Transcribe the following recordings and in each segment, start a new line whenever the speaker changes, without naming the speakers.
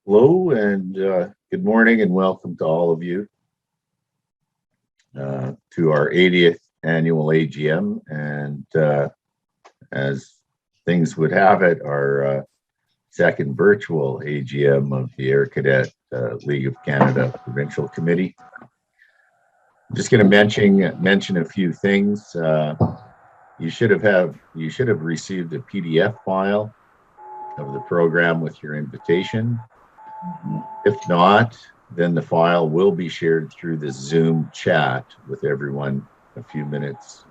Hello and good morning and welcome to all of you to our 80th annual AGM, and as things would have it, our second virtual AGM of the Air Cadet League of Canada Provincial Committee. I'm just going to mention a few things. You should have received a PDF file of the program with your invitation. If not, then the file will be shared through the Zoom chat with everyone a few minutes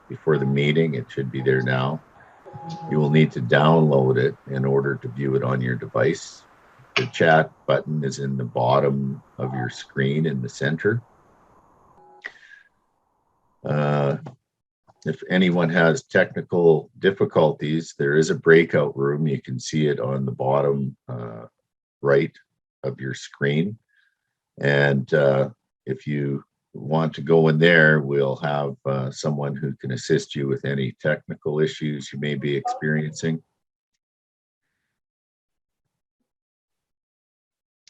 before the meeting. It should be there now. You will need to download it in order to view it on your device. The chat button is in the bottom of your screen in the center. If anyone has technical difficulties, there is a breakout room. You can see it on the bottom right of your screen, and if you want to go in there, we'll have someone who can assist you with any technical issues you may be experiencing.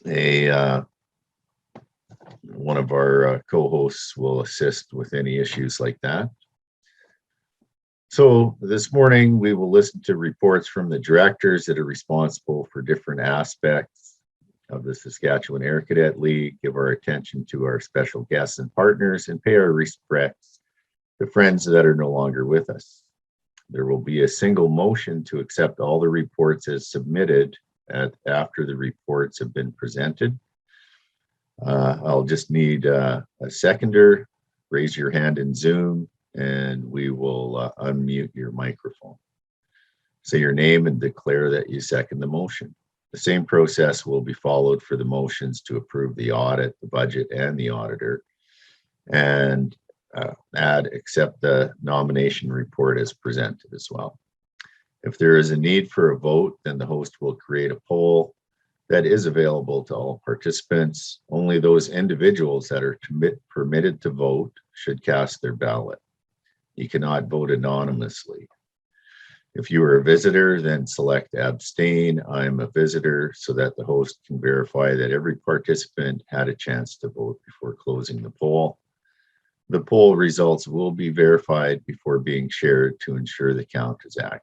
One of our co-hosts will assist with any issues like that. So this morning we will listen to reports from the directors that are responsible for different aspects of the Saskatchewan Air Cadet League, give our attention to our special guests and partners, and pay our respects to friends that are no longer with us. There will be a single motion to accept all the reports as submitted after the reports have been presented. I'll just need a seconder. Raise your hand in Zoom and we will unmute your microphone. Say your name and declare that you second the motion. The same process will be followed for the motions to approve the audit, the budget, and the auditor, and accept the nomination report as presented as well. If there is a need for a vote, then the host will create a poll that is available to all participants. Only those individuals that are permitted to vote should cast their ballot. You cannot vote anonymously. If you are a visitor, then select abstain. I'm a visitor, so that the host can verify that every participant had a chance to vote before closing the poll. The poll results will be verified before being shared to ensure the count is accurate.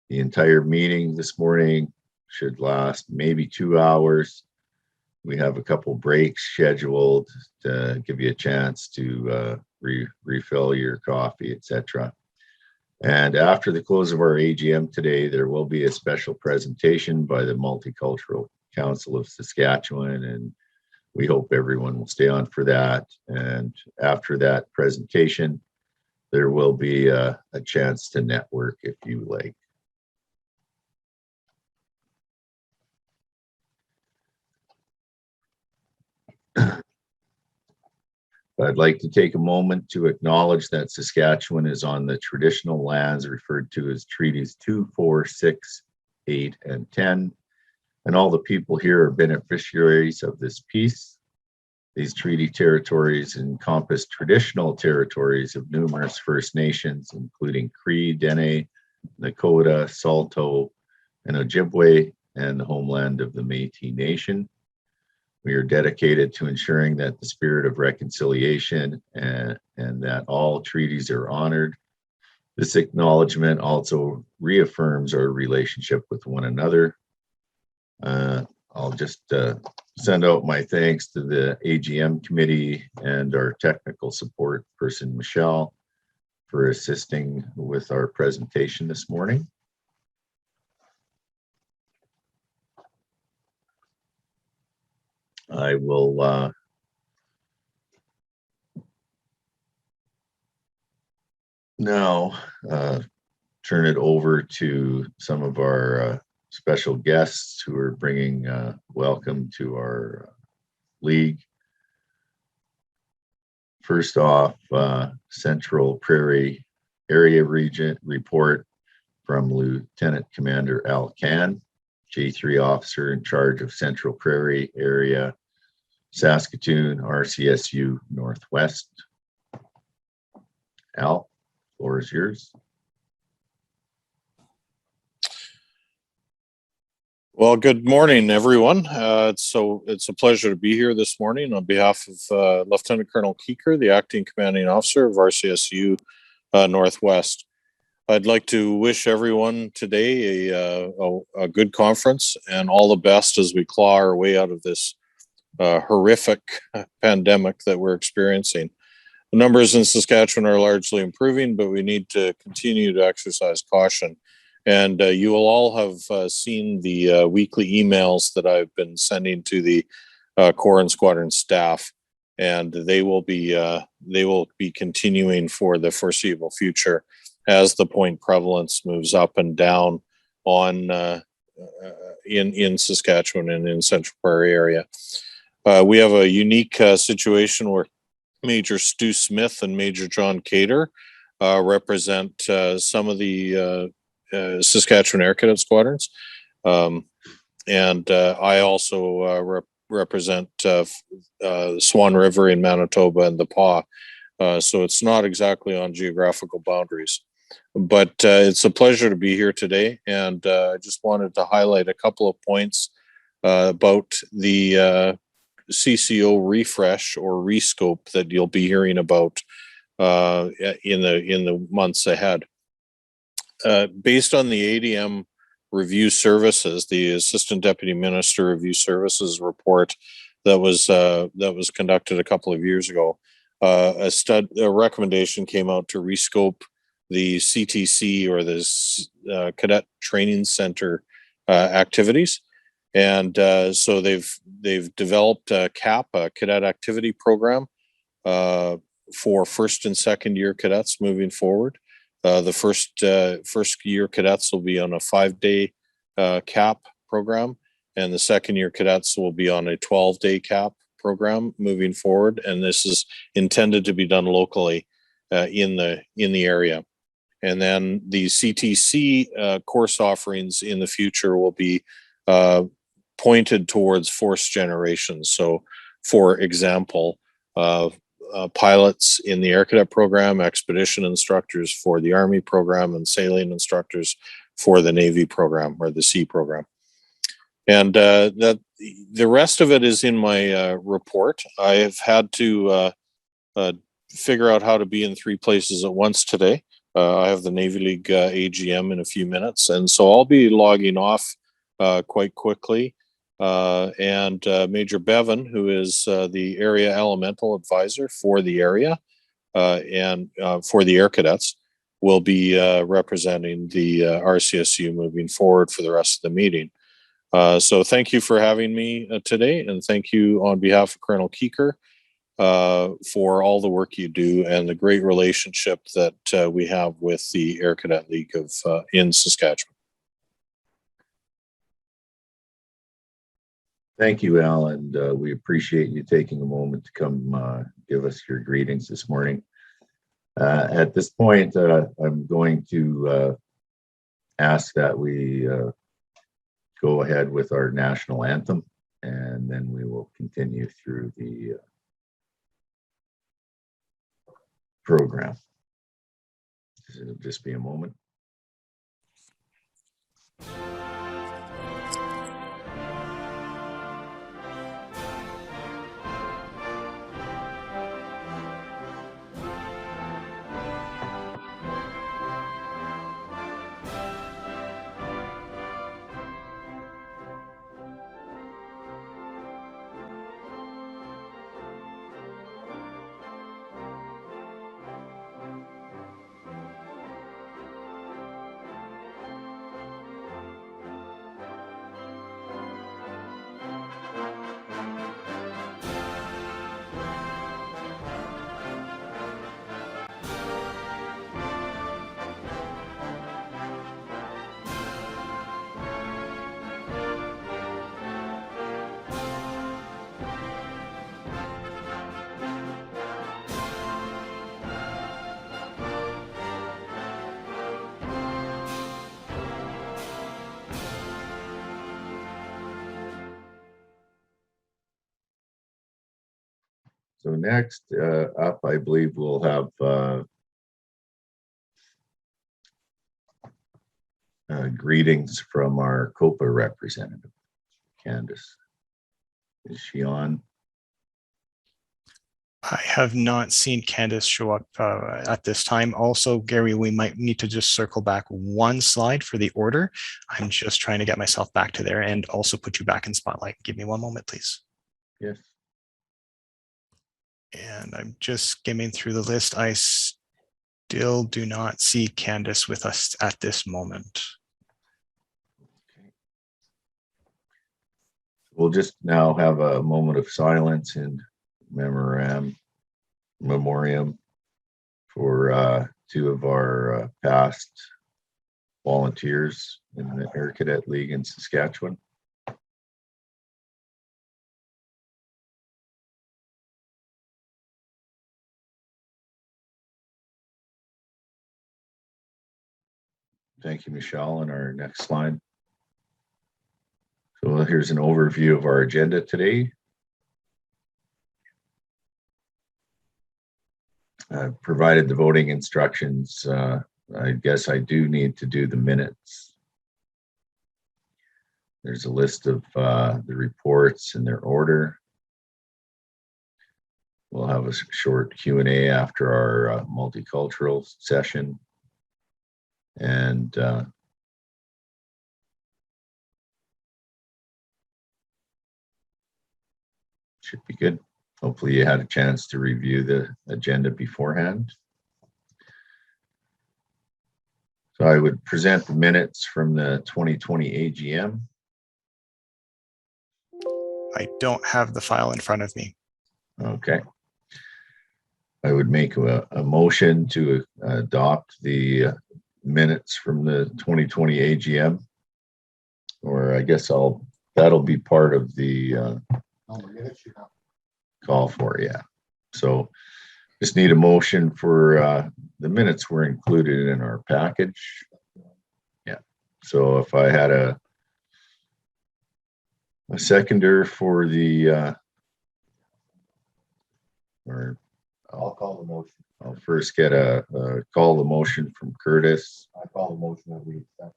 The entire meeting this morning should last maybe 2 hours. We have a couple breaks scheduled to give you a chance to refill your coffee, etc. And after the close of our AGM today, there will be a special presentation by the Multicultural Council of Saskatchewan, and we hope everyone will stay on for that. And after that presentation, there will be a chance to network if you like. I'd like to take a moment to acknowledge that Saskatchewan is on the traditional lands referred to as Treaties 2, 4, 6, 8, and 10, and all the people here are beneficiaries of this peace. These treaty territories encompass traditional territories of numerous First Nations, including Cree, Dene, Nakota, Saulteaux, and Ojibwe, and the homeland of the Métis Nation. We are dedicated to ensuring that the spirit of reconciliation and that all treaties are honored. This acknowledgement also reaffirms our relationship with one another. I'll just send out my thanks to the AGM committee and our technical support person, Michelle, for assisting with our presentation this morning. I will now turn it over to some of our special guests who are bringing welcome to our league. First off, Central Prairie Area Region report from Lieutenant Commander Al Cann, J3 officer in charge of Central Prairie Area, Saskatoon, RCSU Northwest. Al, floor is yours.
Well, good morning, everyone. It's a pleasure to be here this morning on behalf of Lieutenant Colonel Keeker, the Acting Commanding Officer of RCSU Northwest. I'd like to wish everyone today a good conference and all the best as we claw our way out of this horrific pandemic that we're experiencing. The numbers in Saskatchewan are largely improving, but we need to continue to exercise caution. And you will all have seen the weekly emails that I've been sending to the Corps and Squadron staff, and they will be continuing for the foreseeable future as the point prevalence moves up and down on in Saskatchewan and in Central Prairie area. We have a unique situation where Major Stu Smith and Major John Cater represent some of the Saskatchewan Air Cadet squadrons. And I also represent Swan River in Manitoba and the PAW. So it's not exactly on geographical boundaries. But it's a pleasure to be here today. And I just wanted to highlight a couple of points about the CCO refresh or rescope that you'll be hearing about in the months ahead. Based on the ADM review services, the Assistant Deputy Minister Review Services report that was conducted a couple of years ago, a recommendation came out to rescope the CTC or the Cadet Training Center activities, and so they've developed a CAP, a Cadet Activity Program, for first and second year cadets moving forward. The first year cadets will be on a 5-day CAP program, and the second year cadets will be on a 12-day CAP program moving forward. And this is intended to be done locally in the area. And then the CTC course offerings in the future will be pointed towards force generation. So, for example, pilots in the Air Cadet program, expedition instructors for the Army program, and sailing instructors for the Navy program or the Sea program. And that the rest of it is in my report. I have had to figure out how to be in 3 places at once today. I have the Navy League AGM in a few minutes, and so I'll be logging off quite quickly. And Major Beaven, who is the area elemental advisor for the area and for the Air Cadets, will be representing the RCSU moving forward for the rest of the meeting. So thank you for having me today, and thank you on behalf of Colonel Keeker for all the work you do and the great relationship that we have with the Air Cadet League of in Saskatchewan.
Thank you, Al, and we appreciate you taking a moment to come give us your greetings this morning. At this point, I'm going to ask that we go ahead with our national anthem, and then we will continue through the program. It'll just be a moment. So next up, I believe we'll have greetings from our COPA representative, Candace. Is she on?
I have not seen Candace show up at this time. Also, Gary, we might need to just circle back one slide for the order. I'm just trying to get myself back to there and also put you back in spotlight. Give me one moment, please.
Yes.
And I'm just skimming through the list. I still do not see Candace with us at this moment.
Okay. We'll just now have a moment of silence in Memoriam for two of our past volunteers in the Air Cadet League in Saskatchewan. Thank you, Michelle. On our next slide. So here's an overview of our agenda today. I've provided the voting instructions. I guess I do need to do the minutes. There's a list of the reports in their order. We'll have a short Q&A after our multicultural session. And should be good. Hopefully you had a chance to review the agenda beforehand. So I would present the minutes from the 2020 AGM.
I don't have the file in front of me.
Okay. I would make a motion to adopt the minutes from the 2020 AGM, or I guess that'll be part of the call for, yeah. So just need a motion for the minutes were included in our package. Yeah. So if I had a seconder for the or
I'll call the motion.
I'll first get a call the motion from Curtis.
I call the motion that we accept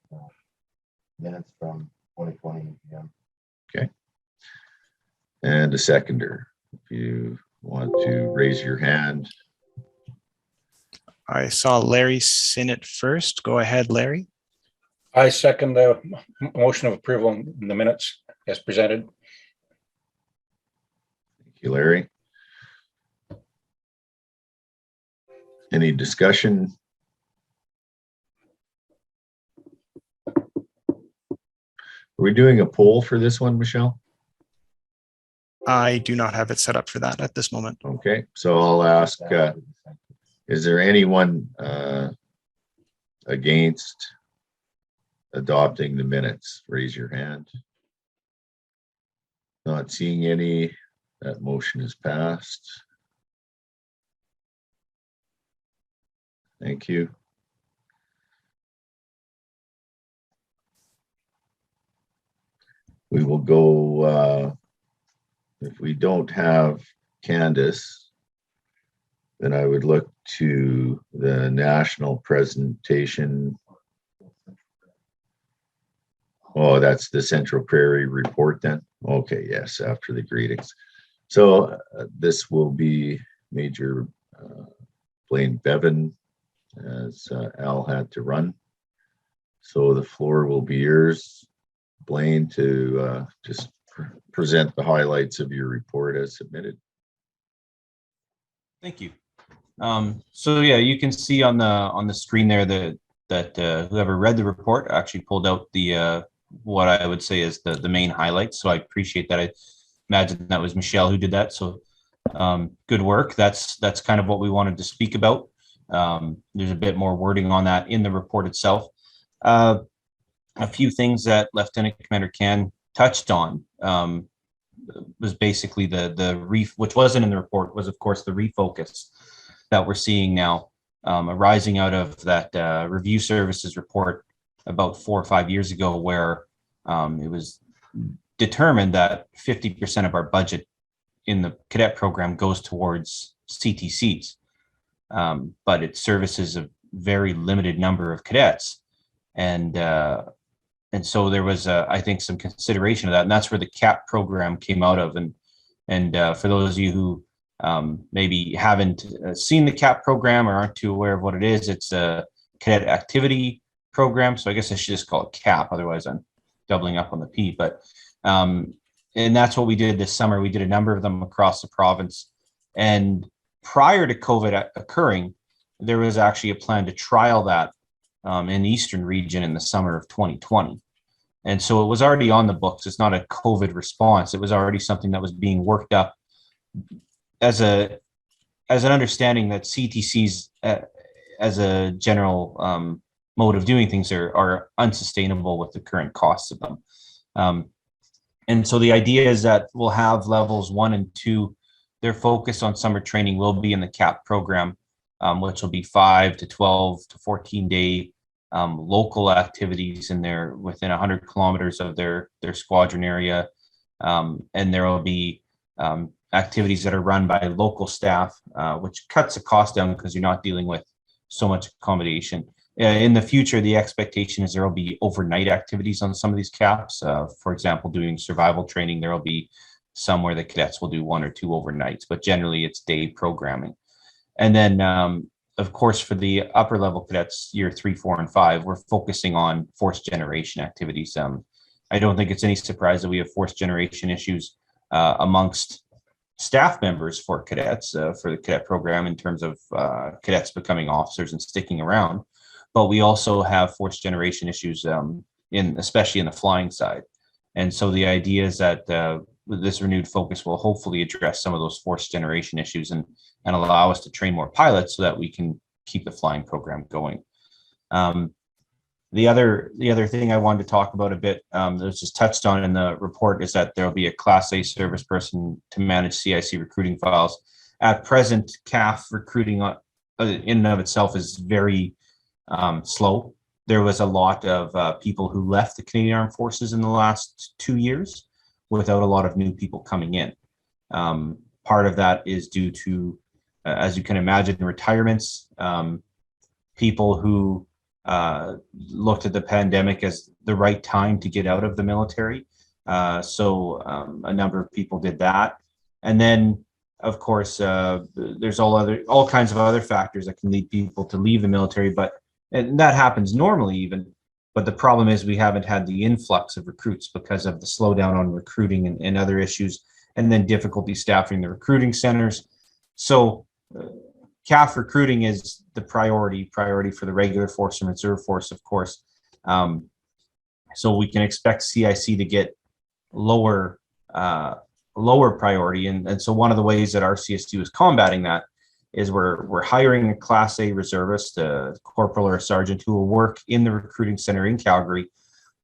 minutes from 2020 AGM.
Okay. And a seconder. If you want to raise your hand.
I saw Larry Sinnott first. Go ahead, Larry.
I second the motion of approval in the minutes as presented.
Thank you, Larry. Any discussion? Are we doing a poll for this one, Michelle?
I do not have it set up for that at this moment.
Okay, so I'll ask, is there anyone against adopting the minutes? Raise your hand. Not seeing any. That motion is passed. Thank you. We will go, if we don't have Candace, then I would look to the national presentation. Oh, that's the Central Prairie report then? Okay, yes, after the greetings. So this will be Major Blaine Beaven, as Al had to run. So the floor will be yours, Blaine, to just present the highlights of your report as submitted.
Thank you. So yeah, you can see on the screen there that whoever read the report actually pulled out the what I would say is the main highlights. So I appreciate that. I imagine that was Michelle who did that. So good work. That's kind of what we wanted to speak about. There's a bit more wording on that in the report itself. A few things that Lieutenant Commander Cann touched on was basically which wasn't in the report, was of course the refocus that we're seeing now arising out of that review services report about 4 or 5 years ago, where it was determined that 50% of our budget in the cadet program goes towards CTCs, but it services a very limited number of cadets. and so there was, I think, some consideration of that, and that's where the CAP program came out of. And for those of you who maybe haven't seen the CAP program or aren't too aware of what it is, it's a cadet activity program. So I guess I should just call it CAP, otherwise I'm doubling up on the P. But and that's what we did this summer. We did a number of them across the province. And prior to COVID occurring, there was actually a plan to trial that in the Eastern region in the summer of 2020. And so it was already on the books. It's not a COVID response. It was already something that was being worked up as an understanding that CTCs as a general mode of doing things are unsustainable with the current costs of them. And so the idea is that we'll have levels 1 and 2. Their focus on summer training will be in the CAP program, which will be 5 to 12 to 14 day local activities in there within 100 kilometers of their squadron area. And there will be activities that are run by local staff, which cuts the cost down because you're not dealing with so much accommodation. In the future, the expectation is there will be overnight activities on some of these CAPs. For example, doing survival training, there will be some where the cadets will do 1 or 2 overnights, but generally it's day programming. And then, of course, for the upper level cadets, year 3, 4, and 5, we're focusing on force generation activities. I don't think it's any surprise that we have force generation issues amongst staff members for cadets for the cadet program in terms of cadets becoming officers and sticking around. But we also have force generation issues especially in the flying side. And so the idea is that this renewed focus will hopefully address some of those force generation issues and allow us to train more pilots so that we can keep the flying program going. The other thing I wanted to talk about a bit that was just touched on in the report is that there will be a Class A service person to manage CIC recruiting files. At present, CAF recruiting in and of itself is very slow. There was a lot of people who left the Canadian Armed Forces in the last 2 years without a lot of new people coming in. Part of that is due to, as you can imagine, retirements, people who looked at the pandemic as the right time to get out of the military. So a number of people did that. And then, of course, there's all kinds of other factors that can lead people to leave the military, and that happens normally even. But the problem is we haven't had the influx of recruits because of the slowdown on recruiting and other issues, and then difficulty staffing the recruiting centers. So CAF recruiting is the priority for the regular force and reserve force, of course. So we can expect CIC to get lower priority. And so one of the ways that RCSU is combating that is we're hiring a Class A reservist, a corporal or a sergeant, who will work in the recruiting center in Calgary,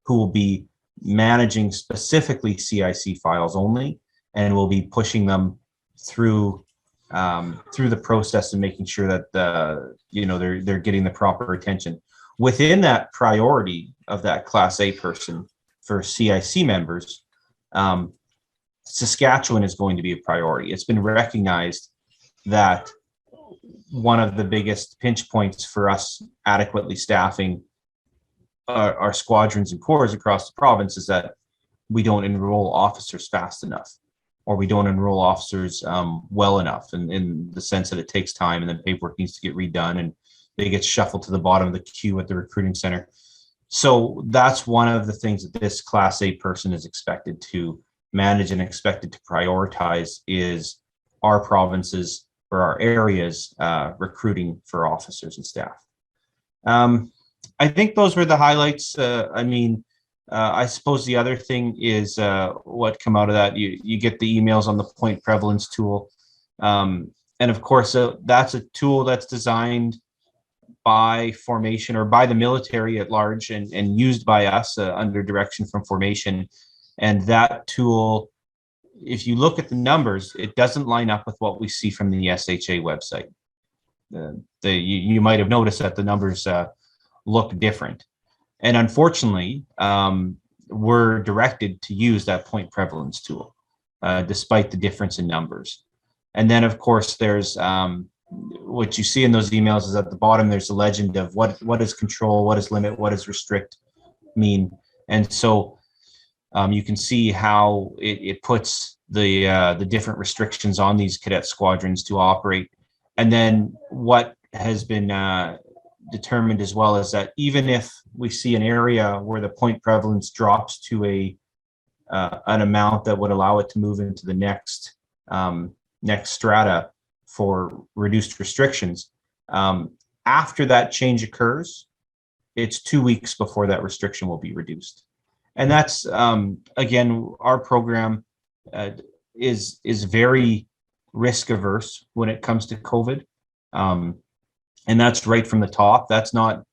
who will be managing specifically CIC files only, and will be pushing them through the process and making sure that they're getting the proper attention. Within that priority of that Class A person for CIC members, Saskatchewan is going to be a priority. It's been recognized that one of the biggest pinch points for us adequately staffing our squadrons and corps across the province is that we don't enroll officers fast enough, or we don't enroll officers well enough, in the sense that it takes time and then paperwork needs to get redone and they get shuffled to the bottom of the queue at the recruiting center. So that's one of the things that this Class A person is expected to manage and expected to prioritize is our provinces or our areas recruiting for officers and staff. I think those were the highlights. I suppose the other thing is what come out of that. You get the emails on the point prevalence tool. And of course, that's a tool that's designed by formation or by the military at large and used by us under direction from formation. And that tool, if you look at the numbers, it doesn't line up with what we see from the SHA website. You might have noticed that the numbers look different. And unfortunately, we're directed to use that point prevalence tool, despite the difference in numbers. And then, of course, there's what you see in those emails is at the bottom, there's a legend of what does control, what does limit, what does restrict mean. And so you can see how it puts the different restrictions on these cadet squadrons to operate. And then what has been determined as well is that even if we see an area where the point prevalence drops to an amount that would allow it to move into the next strata for reduced restrictions, after that change occurs, it's 2 weeks before that restriction will be reduced. And that's, again, our program is very risk averse when it comes to COVID. And that's right from the top. That's not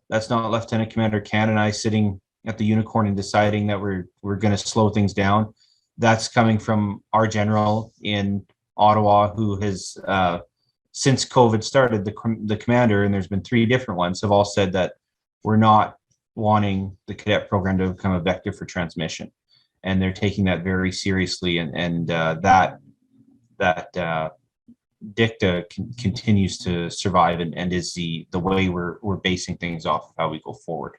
Lieutenant Commander Cann and I sitting at the unicorn and deciding that we're going to slow things down. That's coming from our general in Ottawa, who has, since COVID started, the commander, and there's been 3 different ones, have all said that we're not wanting the cadet program to become a vector for transmission. And they're taking that very seriously. And that dicta continues to survive and is the way we're basing things off of how we go forward.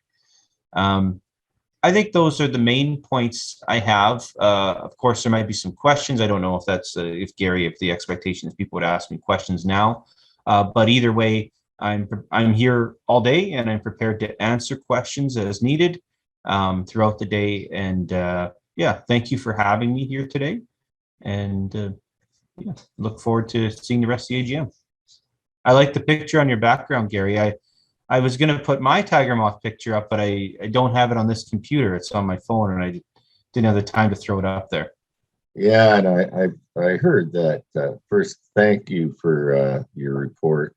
I think those are the main points I have. Of course, there might be some questions. I don't know if that's if the expectation is people would ask me questions now, but either way, I'm here all day and I'm prepared to answer questions as needed throughout the day. And yeah, thank you for having me here today. And yeah, look forward to seeing the rest of the AGM. I like the picture on your background, Gary. I was going to put my tiger moth picture up, but I don't have it on this computer. It's on my phone, and I didn't have the time to throw it up there.
Yeah, and I heard that. First, thank you for your report,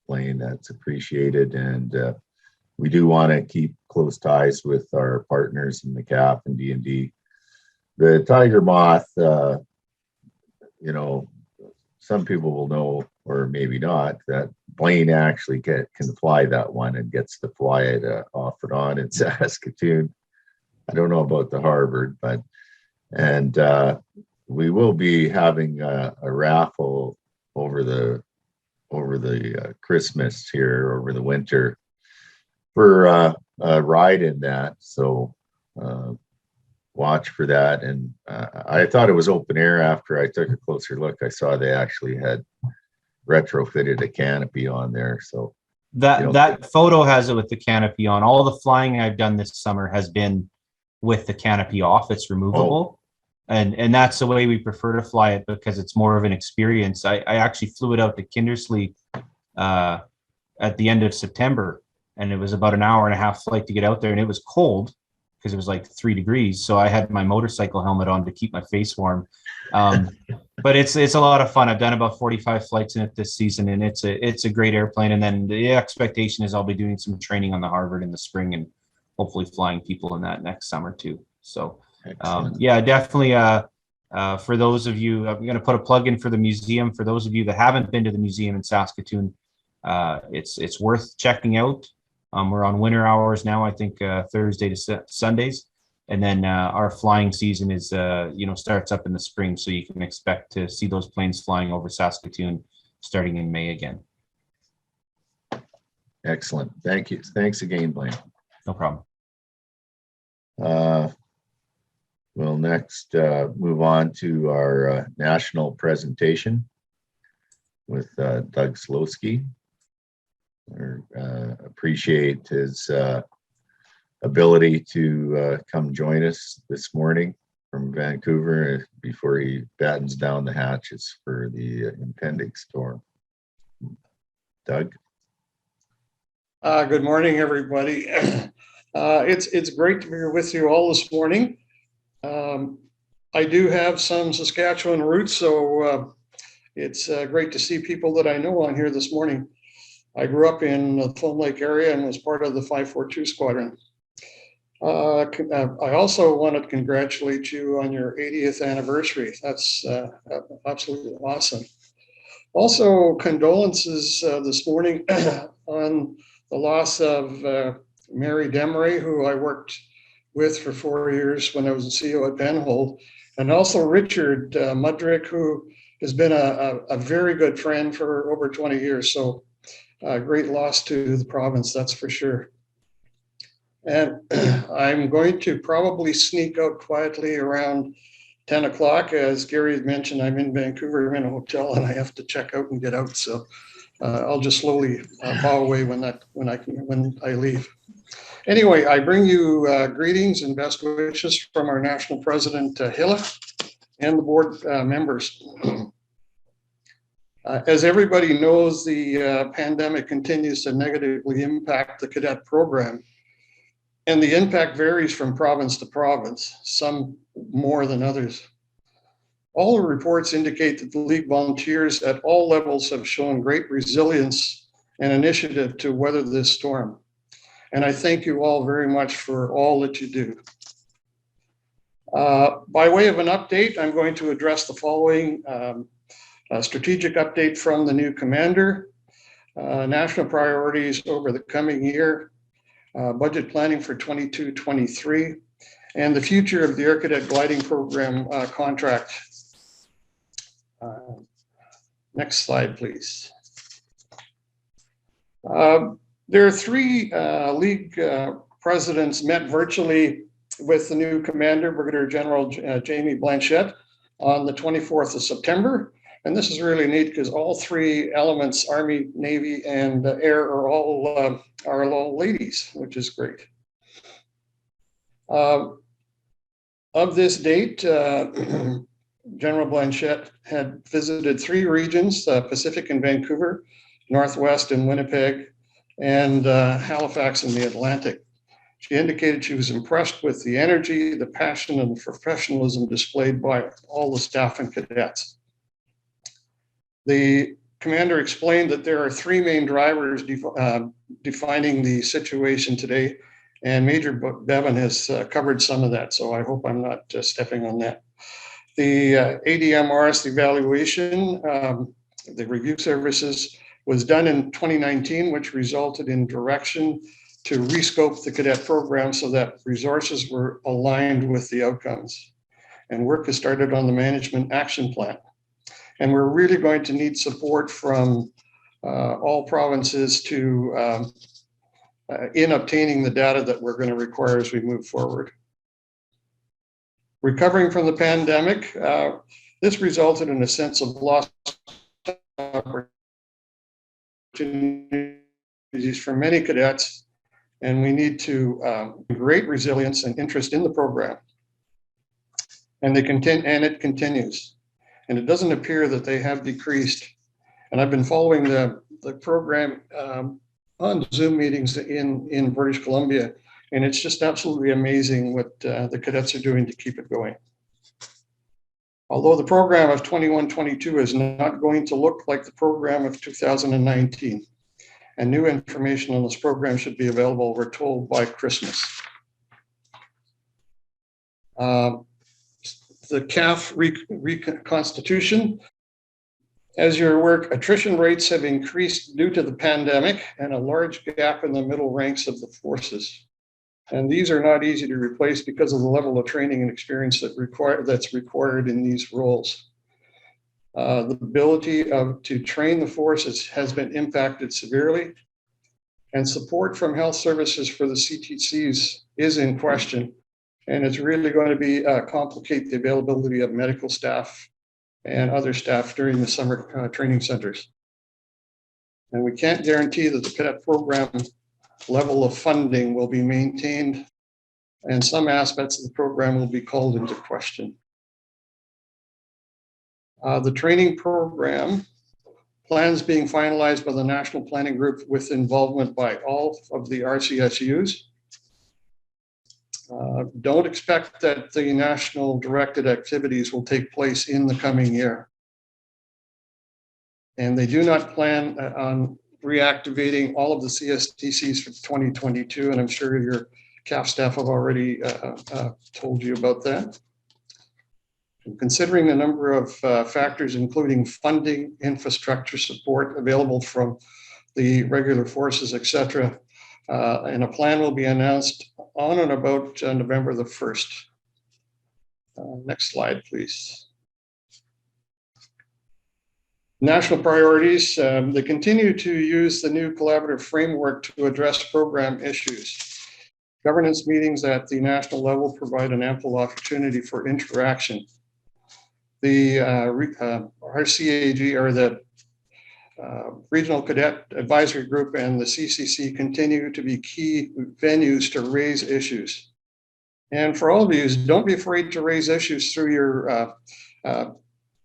Blaine. That's appreciated, and we do want to keep close ties with our partners in the CAP and D&D. The tiger moth, you know, some people will know, or maybe not, that Blaine actually can fly that one and gets to fly it off and on in Saskatoon. I don't know about the Harvard, but we will be having a raffle over the Christmas here, over the winter, for a ride in that. So watch for that. And I thought it was open air. After I took a closer look, I saw they actually had retrofitted a canopy on there. So
that photo has it with the canopy on. All the flying I've done this summer has been with the canopy off. It's removable. And that's the way we prefer to fly it, because it's more of an experience. I actually flew it out to Kindersley at the end of September, and it was about an hour and a half flight to get out there, and it was cold because it was like 3 degrees. So I had my motorcycle helmet on to keep my face warm. But it's a lot of fun. I've done about 45 flights in it this season, and it's a great airplane. And then the expectation is I'll be doing some training on the Harvard in the spring and hopefully flying people in that next summer too. So yeah, definitely. For those of you, I'm going to put a plug in for the museum. For those of you that haven't been to the museum in Saskatoon, it's worth checking out. We're on winter hours now, I think Thursday to Sundays. And then our flying season is, starts up in the spring. So you can expect to see those planes flying over Saskatoon starting in May again.
excellent. Thank you. Thanks again, Blaine.
No problem.
We'll next move on to our national presentation with Doug Slowski. Appreciate his ability to come join us this morning from Vancouver before he battens down the hatches for the impending storm. Doug?
Good morning, everybody. It's great to be here with you all this morning. I do have some Saskatchewan roots, so it's great to see people that I know on here this morning. I grew up in the Foam Lake area and was part of the 542 Squadron. I also want to congratulate you on your 80th anniversary. That's absolutely awesome. Also, condolences this morning on the loss of Mary Desmarais, who I worked with for 4 years when I was a CO at Penhold, and also Richard Mudryk, who has been a very good friend for over 20 years. So great loss to the province, that's for sure. And I'm going to probably sneak out quietly around 10 o'clock. As Gary had mentioned, I'm in Vancouver, I'm in a hotel, and I have to check out and get out. So I'll just slowly bow away when I leave. Anyway, I bring you greetings and best wishes from our national president, Hilla, and the board members. As everybody knows, the pandemic continues to negatively impact the cadet program. And the impact varies from province to province, some more than others. All the reports indicate that the League volunteers at all levels have shown great resilience and initiative to weather this storm. And I thank you all very much for all that you do. By way of an update, I'm going to address the following: a strategic update from the new commander, national priorities over the coming year, budget planning for 22-23, and the future of the Air Cadet Gliding Program contract. Next slide, please. There are three League presidents met virtually with the new commander, Brigadier General Jamie Blanchette, on the 24th of September. And this is really neat because all three elements, Army, Navy, and Air, are all ladies, which is great. Of this date, General Blanchette had visited three regions, Pacific and Vancouver, Northwest and Winnipeg, and Halifax in the Atlantic. She indicated she was impressed with the energy, the passion, and the professionalism displayed by all the staff and cadets. The commander explained that there are three main drivers defining the situation today, and Major Beaven has covered some of that, so I hope I'm not stepping on that. The ADMRS, the evaluation, the review services, was done in 2019, which resulted in direction to rescope the cadet program so that resources were aligned with the outcomes. And work has started on the management action plan. And we're really going to need support from all provinces to in obtaining the data that we're going to require as we move forward. Recovering from the pandemic, this resulted in a sense of lost opportunities for many cadets, and we need to great resilience and interest in the program. And it continues. And it doesn't appear that they have decreased. And I've been following the program on Zoom meetings in British Columbia, and it's just absolutely amazing what the cadets are doing to keep it going. Although the program of 21-22 is not going to look like the program of 2019, and new information on this program should be available, we're told, by Christmas. The CAF reconstitution. As you're aware, attrition rates have increased due to the pandemic and a large gap in the middle ranks of the forces. And these are not easy to replace because of the level of training and experience that's required in these roles. The ability to train the forces has been impacted severely, and support from health services for the CTCs is in question. And it's really going to be complicate the availability of medical staff and other staff during the summer training centers. And we can't guarantee that the cadet program level of funding will be maintained, and some aspects of the program will be called into question. The training program plans being finalized by the National Planning Group with involvement by all of the RCSUs. Don't expect that the national directed activities will take place in the coming year. And they do not plan on reactivating all of the CSTCs for 2022, and I'm sure your CAF staff have already told you about that. And considering a number of factors, including funding, infrastructure support available from the regular forces, etc., and a plan will be announced on and about November the 1st. Next slide, please. National priorities, they continue to use the new collaborative framework to address program issues. Governance meetings at the national level provide an ample opportunity for interaction. The RCAG, or the Regional Cadet Advisory Group, and the CCC continue to be key venues to raise issues. And for all of you, don't be afraid to raise issues through your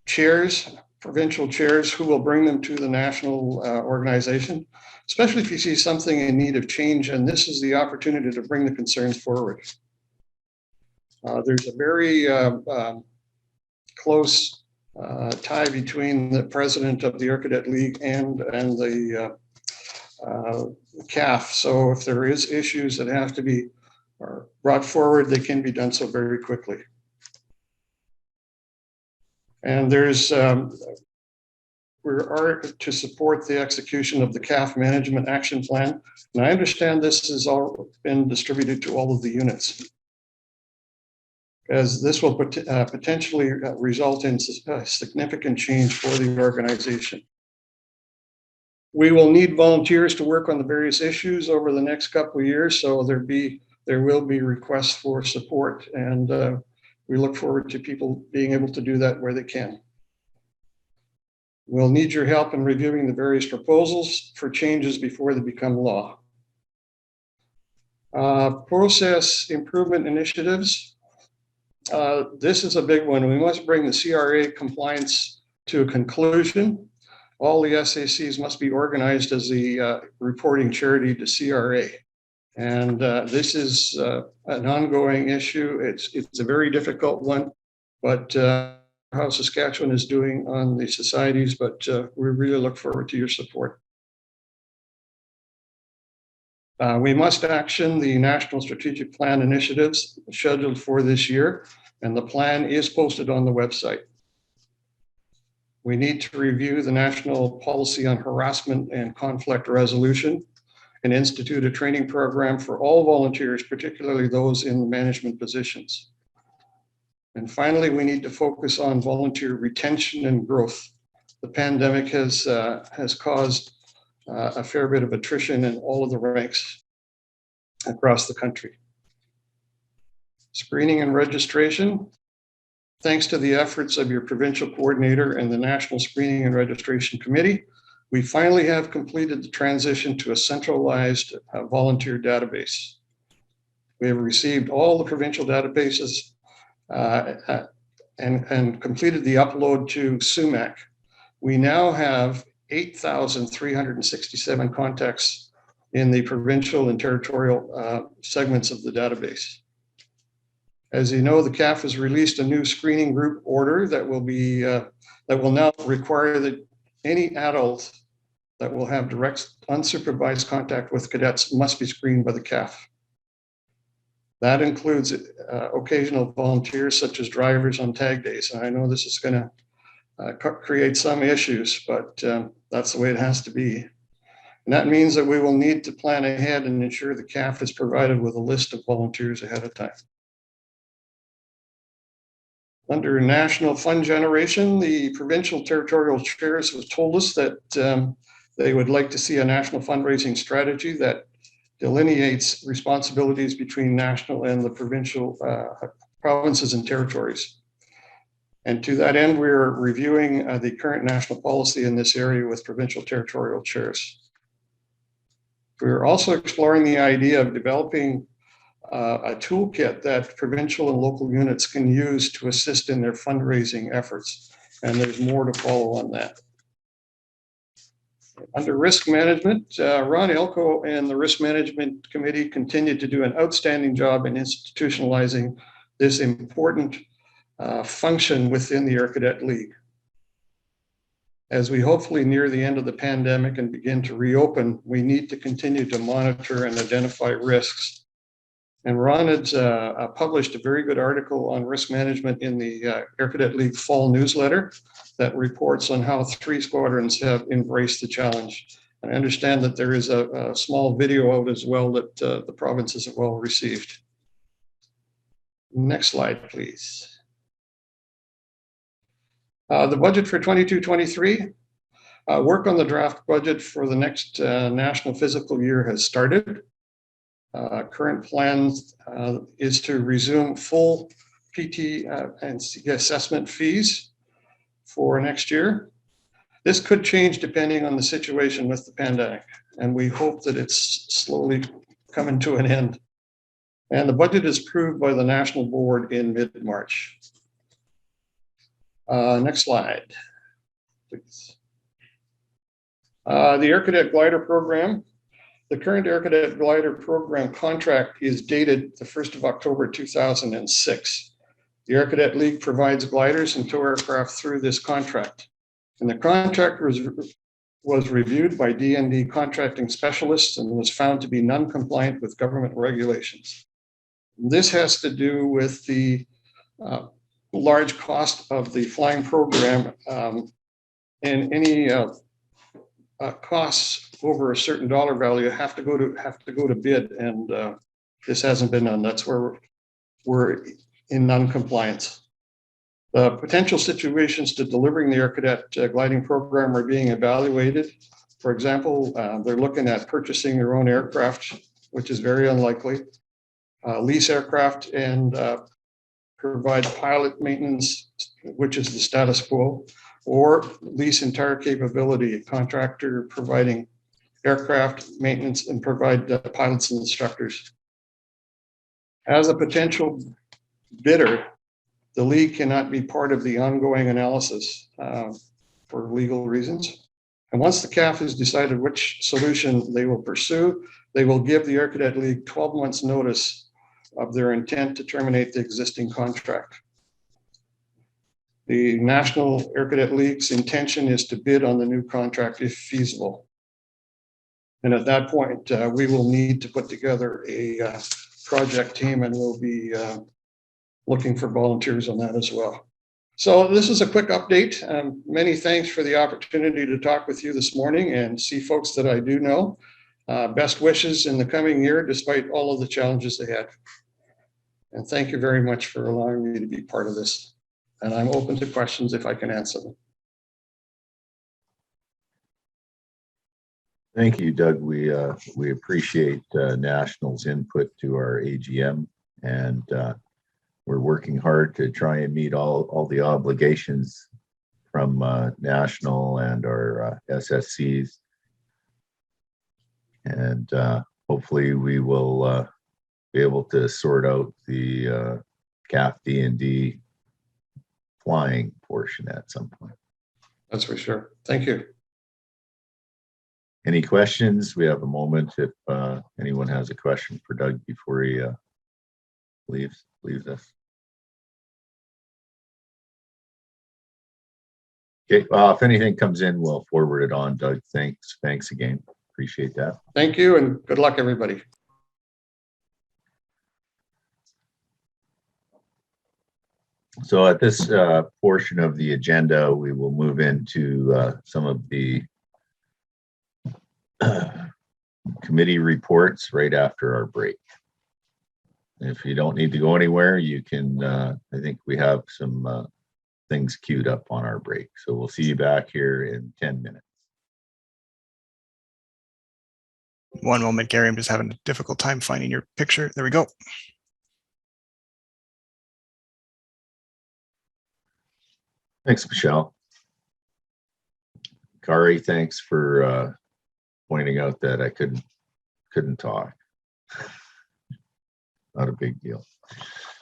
chairs, provincial chairs, who will bring them to the national organization, especially if you see something in need of change, and this is the opportunity to bring the concerns forward. There's a very close tie between the president of the Cadet League and the CAF. So if there is issues that have to be brought forward, they can be done so very quickly. And there's, we are to support the execution of the CAF Management Action Plan. And I understand this has all been distributed to all of the units, as this will potentially result in significant change for the organization. We will need volunteers to work on the various issues over the next couple of years, so there will be requests for support, and we look forward to people being able to do that where they can. We'll need your help in reviewing the various proposals for changes before they become law. Process improvement initiatives. This is a big one. We must bring the CRA compliance to a conclusion. All the SACs must be organized as the reporting charity to CRA. And this is an ongoing issue. It's a very difficult one, but how Saskatchewan is doing on the societies, but we really look forward to your support. We must action the National Strategic Plan initiatives scheduled for this year, and the plan is posted on the website. We need to review the national policy on harassment and conflict resolution and institute a training program for all volunteers, particularly those in management positions. And finally, we need to focus on volunteer retention and growth. The pandemic has caused a fair bit of attrition in all of the ranks across the country. Screening and registration. Thanks to the efforts of your provincial coordinator and the National Screening and Registration Committee, we finally have completed the transition to a centralized volunteer database. We have received all the provincial databases and completed the upload to SUMAC. We now have 8,367 contacts in the provincial and territorial segments of the database. As you know, the CAF has released a new screening group order that will now require that any adult that will have direct unsupervised contact with cadets must be screened by the CAF. That includes occasional volunteers such as drivers on tag days. And I know this is going to create some issues, but that's the way it has to be. And that means that we will need to plan ahead and ensure the CAF is provided with a list of volunteers ahead of time. Under national fund generation, the provincial territorial chairs have told us that they would like to see a national fundraising strategy that delineates responsibilities between national and the provincial provinces and territories. And to that end, we're reviewing the current national policy in this area with provincial territorial chairs. We're also exploring the idea of developing a toolkit that provincial and local units can use to assist in their fundraising efforts. And there's more to follow on that. Under risk management, Ron Elko and the Risk Management Committee continue to do an outstanding job in institutionalizing this important function within the Cadet League. As we hopefully near the end of the pandemic and begin to reopen, we need to continue to monitor and identify risks. And Ron had published a very good article on risk management in the Cadet League fall newsletter that reports on how 3 squadrons have embraced the challenge. And I understand that there is a small video out as well that the provinces have well received. Next slide, please. The budget for 22-23. Work on the draft budget for the next national physical year has started. Current plans is to resume full PT and assessment fees for next year. This could change depending on the situation with the pandemic, and we hope that it's slowly coming to an end. And the budget is approved by the national board in mid-March. Next slide, please. The Air Cadet Glider Program. The current Air Cadet Glider Program contract is dated the 1st of October 2006. The Air Cadet League provides gliders and tow aircraft through this contract. And the contract was reviewed by D&D contracting specialists and was found to be non-compliant with government regulations. This has to do with the large cost of the flying program, and any costs over a certain dollar value have to go to bid, and this hasn't been done. That's where we're in non-compliance. The potential situations to delivering the Air Cadet gliding program are being evaluated. For example, they're looking at purchasing their own aircraft, which is very unlikely. Lease aircraft and provide pilot maintenance, which is the status quo, or lease entire capability, a contractor providing aircraft maintenance and provide pilots and instructors. As a potential bidder, the league cannot be part of the ongoing analysis for legal reasons. And once the CAF has decided which solution they will pursue, they will give the Air Cadet League 12 months notice of their intent to terminate the existing contract. The National Air Cadet League's intention is to bid on the new contract if feasible. And at that point, we will need to put together a project team, and we'll be looking for volunteers on that as well. So this is a quick update. Many thanks for the opportunity to talk with you this morning and see folks that I do know. Best wishes in the coming year, despite all of the challenges ahead. And thank you very much for allowing me to be part of this. And I'm open to questions if I can answer them.
Thank you, Doug. We appreciate National's input to our AGM, and we're working hard to try and meet all the obligations from National and our SSCs. And hopefully we will be able to sort out the CAF D&D flying portion at some point.
That's for sure. Thank you.
Any questions? We have a moment if anyone has a question for Doug before he leaves us. Okay, well, if anything comes in, we'll forward it on, Doug. Thanks again. Appreciate that.
Thank you, and good luck, everybody.
So at this portion of the agenda, we will move into some of the committee reports right after our break. If you don't need to go anywhere, you can, I think we have some things queued up on our break. So we'll see you back here in 10 minutes.
One moment, Gary. I'm just having a difficult time finding your picture. There we go.
Thanks, Michelle. Kari, thanks for pointing out that I couldn't talk. Not a big deal.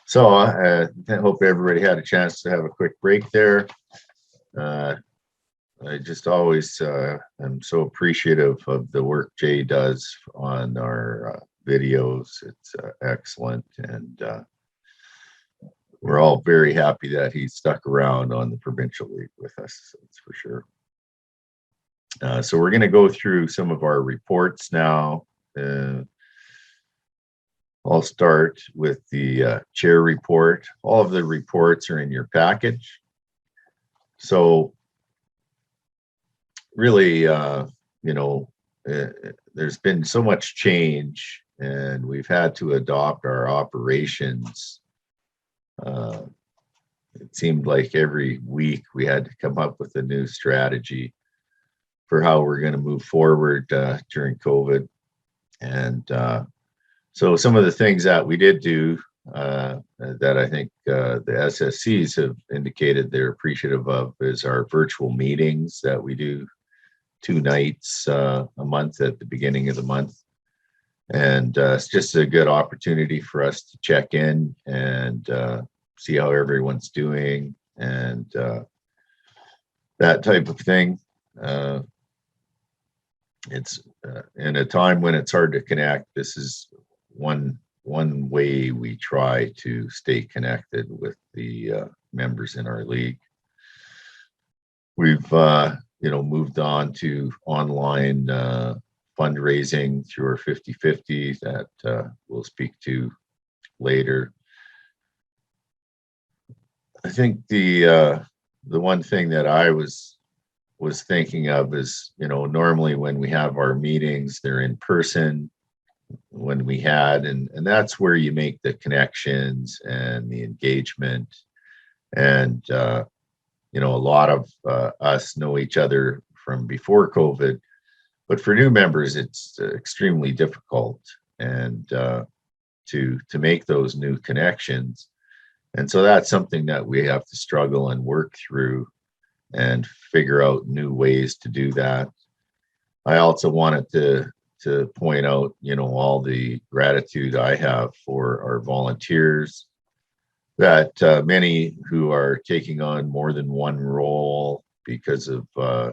So I hope everybody had a chance to have a quick break there. I just always am so appreciative of the work Jay does on our videos. It's excellent, and we're all very happy that he stuck around on the provincial league with us. That's for sure. So we're going to go through some of our reports now. I'll start with the chair report. All of the reports are in your package. So really, there's been so much change, and we've had to adopt our operations. It seemed like every week we had to come up with a new strategy. for how we're going to move forward during COVID. And so some of the things that we did do that I think the SSCs have indicated they're appreciative of is our virtual meetings that we do 2 nights a month at the beginning of the month. And it's just a good opportunity for us to check in and see how everyone's doing and that type of thing. It's in a time when it's hard to connect. This is one way we try to stay connected with the members in our league. We've moved on to online fundraising through our 50/50 that we'll speak to later. I think the one thing that I was thinking of is, normally when we have our meetings, they're in person when we had, and that's where you make the connections and the engagement. And, a lot of us know each other from before COVID, but for new members, it's extremely difficult and to make those new connections. And so that's something that we have to struggle and work through and figure out new ways to do that. I also wanted to point out, all the gratitude I have for our volunteers, that many who are taking on more than one role because of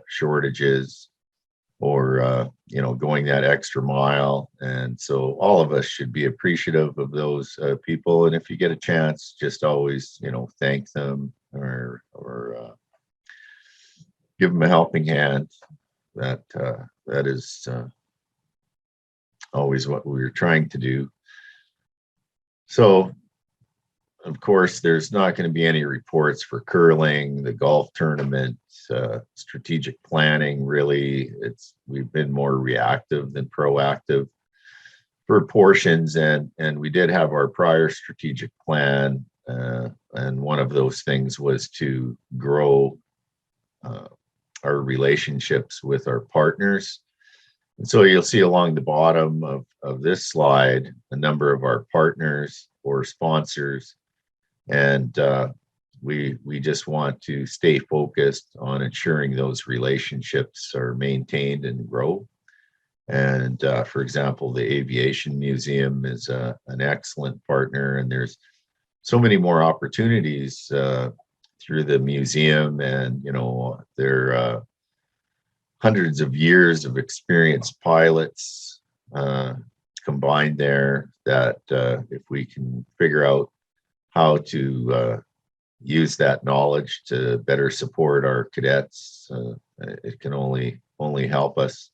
shortages or, going that extra mile. And so all of us should be appreciative of those people. And if you get a chance, just always, thank them or give them a helping hand. That is always what we're trying to do. So, of course, there's not going to be any reports for curling, the golf tournament, strategic planning. Really, we've been more reactive than proactive for portions, and we did have our prior strategic plan, and one of those things was to grow our relationships with our partners. And so you'll see along the bottom of this slide a number of our partners or sponsors, and we just want to stay focused on ensuring those relationships are maintained and grow. And for example, the Aviation Museum is an excellent partner, and there's so many more opportunities through the museum, and they're hundreds of years of experienced pilots combined there, that if we can figure out how to use that knowledge to better support our cadets, it can only help us.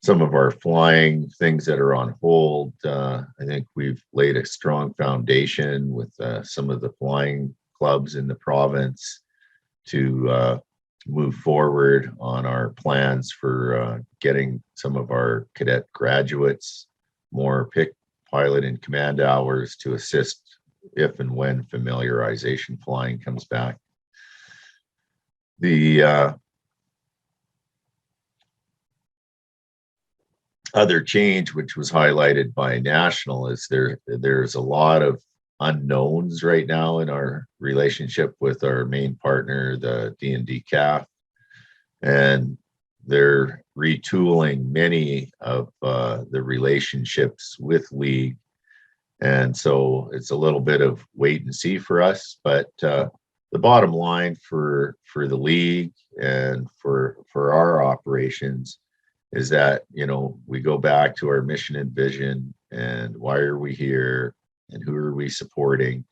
Some of our flying things that are on hold, I think we've laid a strong foundation with some of the flying clubs in the province to move forward on our plans for getting some of our cadet graduates more pilot and command hours to assist if and when familiarization flying comes back. The other change, which was highlighted by National, is there's a lot of unknowns right now in our relationship with our main partner, the D&D CAF, and they're retooling many of the relationships with league. And so it's a little bit of wait and see for us, but the bottom line for the league and for our operations is that, we go back to our mission and vision and why are we here and who are we supporting?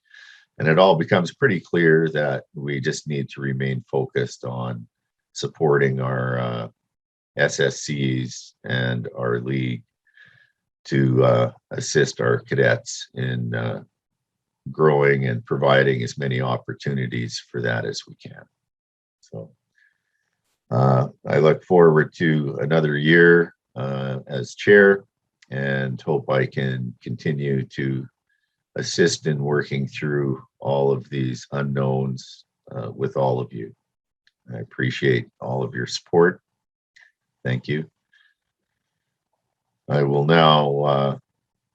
And it all becomes pretty clear that we just need to remain focused on supporting our SSCs and our league to assist our cadets in growing and providing as many opportunities for that as we can. So I look forward to another year as chair, and hope I can continue to assist in working through all of these unknowns with all of you. I appreciate all of your support, Thank you. I will now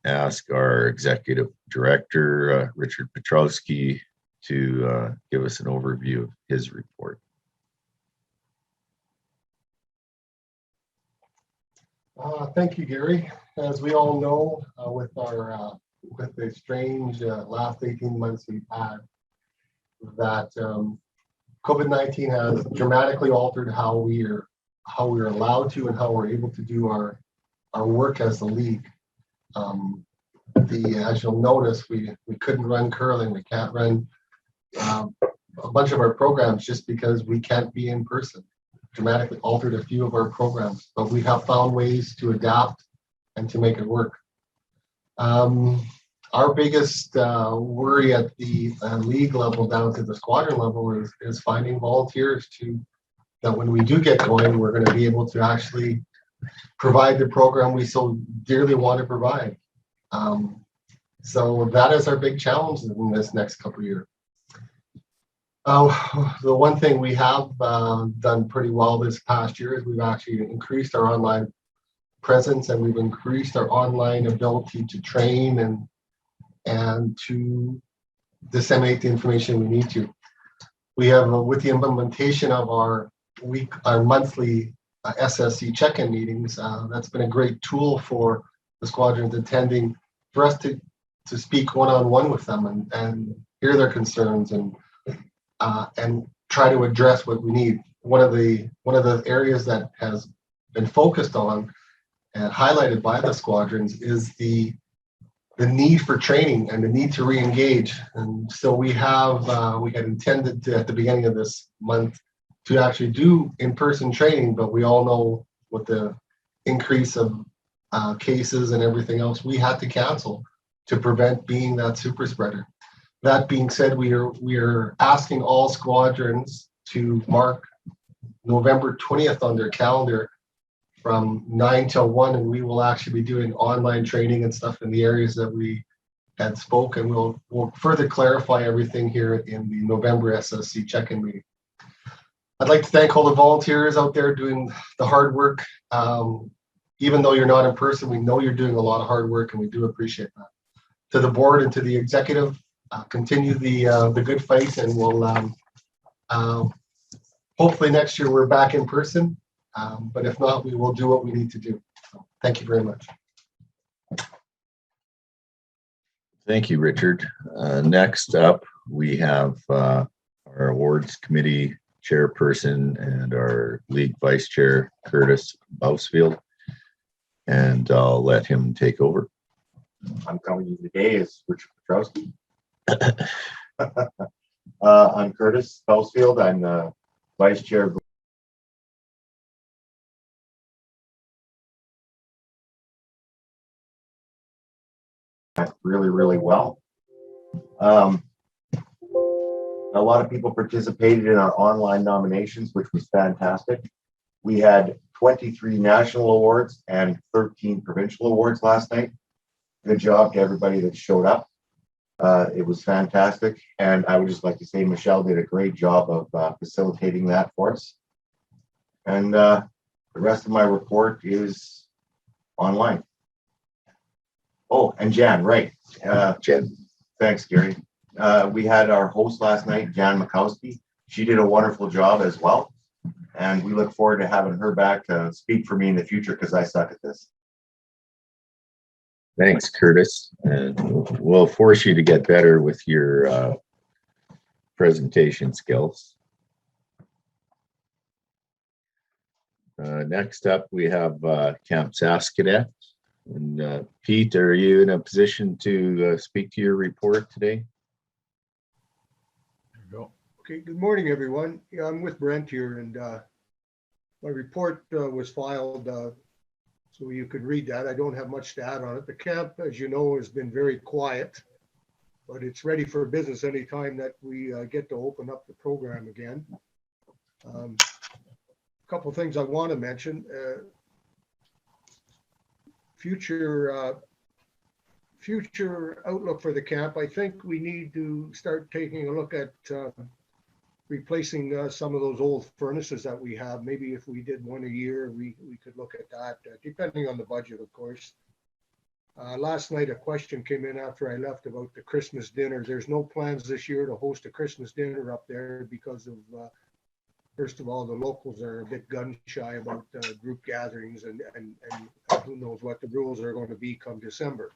ask our Executive Director, Richard Petrowsky, to give us an overview of his report.
Thank you, Gary. As we all know, with the strange last 18 months we've had, that COVID-19 has dramatically altered how we're allowed to and how we're able to do our work as the league. As you'll notice, we couldn't run curling, we can't run a bunch of our programs just because we can't be in person. Dramatically altered a few of our programs, but we have found ways to adapt and to make it work. Our biggest worry at the league level down to the squadron level is finding volunteers that when we do get going, we're going to be able to actually provide the program we so dearly want to provide. So that is our big challenge in this next couple of years. The one thing we have done pretty well this past year is we've actually increased our online presence, and we've increased our online ability to train and to disseminate the information we need to. We have, with the implementation of our monthly SSC check-in meetings, that's been a great tool for the squadrons attending, for us to speak one-on-one with them and hear their concerns and try to address what we need. One of the areas that has been focused on and highlighted by the squadrons is the need for training and the need to re-engage. And so we had intended to, at the beginning of this month, to actually do in-person training, but we all know with the increase of cases and everything else, we had to cancel to prevent being that super spreader. That being said, we are asking all squadrons to mark November 20th on their calendar from 9 till 1, and we will actually be doing online training and stuff in the areas that we had spoken. We'll further clarify everything here in the November SSC check-in meeting. I'd like to thank all the volunteers out there doing the hard work. Even though you're not in person, we know you're doing a lot of hard work, and we do appreciate that. To the board and to the executive, continue the good fight, and we'll hopefully next year we're back in person. But if not, we will do what we need to do. So, thank you very much.
Thank you, Richard. Next up, we have our awards committee chairperson and our league vice chair, Curtis Bousfield, and I'll let him take over.
I'm coming to you today as Richard Petrowsky. I'm Curtis Bousfield. I'm the vice chair of really well. A lot of people participated in our online nominations, which was fantastic. We had 23 national awards and 13 provincial awards last night. Good job to everybody that showed up. It was fantastic. And I would just like to say Michelle did a great job of facilitating that for us. And the rest of my report is online. Oh, and Jan, right.
Jan.
Thanks, Gary. We had our host last night, Jan Makowski. She did a wonderful job as well. And we look forward to having her back to speak for me in the future because I suck at this.
Thanks, Curtis. And we'll force you to get better with your presentation skills. Next up, we have Camp Saskadet. And Pete, are you in a position to speak to your report today?
There you go. Okay, good morning, everyone. Yeah, I'm with Brent here, and my report was filed so you could read that. I don't have much to add on it. The camp, as you know, has been very quiet, but it's ready for business anytime that we get to open up the program again. A couple of things I want to mention. Future outlook for the camp. I think we need to start taking a look at replacing some of those old furnaces that we have. Maybe if we did one a year, we could look at that, depending on the budget, of course. Last night, a question came in after I left about the Christmas dinner. There's no plans this year to host a Christmas dinner up there because of, first of all, the locals are a bit gun shy about group gatherings, and who knows what the rules are going to be come December.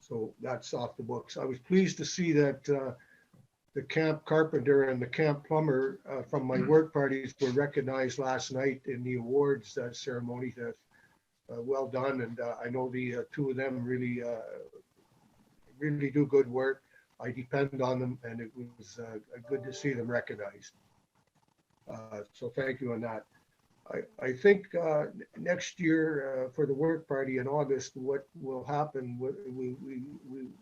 So that's off the books. I was pleased to see that the camp carpenter and the camp plumber from my work parties were recognized last night in the awards ceremony. Well done, and I know the two of them really do good work. I depend on them, and it was good to see them recognized. So thank you on that. I think next year for the work party in August, what will happen, we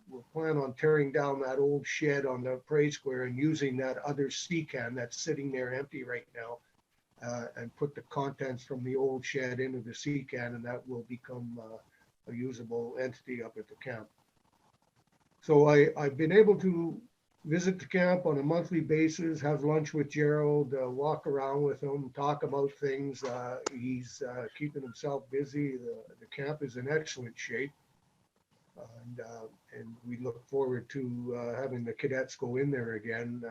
will plan on tearing down that old shed on the Prairie Square and using that other sea can that's sitting there empty right now, and put the contents from the old shed into the sea can, and that will become a usable entity up at the camp. So I've been able to visit the camp on a monthly basis, have lunch with Gerald, walk around with him, talk about things. He's keeping himself busy. The camp is in excellent shape. And we look forward to having the cadets go in there again,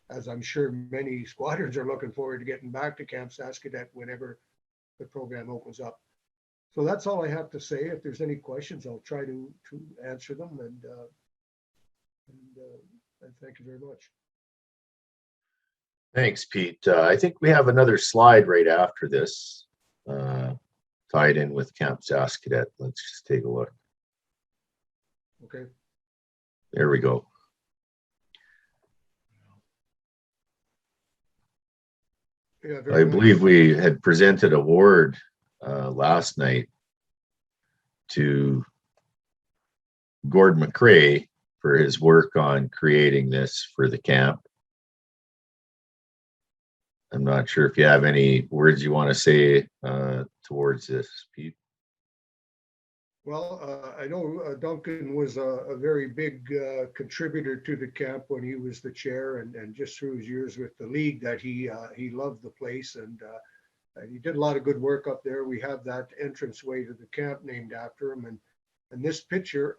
as I'm sure many squadrons are looking forward to getting back to Camp Saskadet whenever the program opens up. So that's all I have to say. If there's any questions, I'll try to answer them. And thank you very much.
Thanks, Pete. I think we have another slide right after this, tied in with Camp Saskadet. Let's just take a look.
Okay.
There we go.
Yeah,
I believe we had presented award last night to Gord McCrae for his work on creating this for the camp. I'm not sure if you have any words you want to say towards this, Pete.
Well, I know Duncan was a very big contributor to the camp when he was the chair, and just through his years with the league that he loved the place, and he did a lot of good work up there. We have that entranceway to the camp named after him, and this picture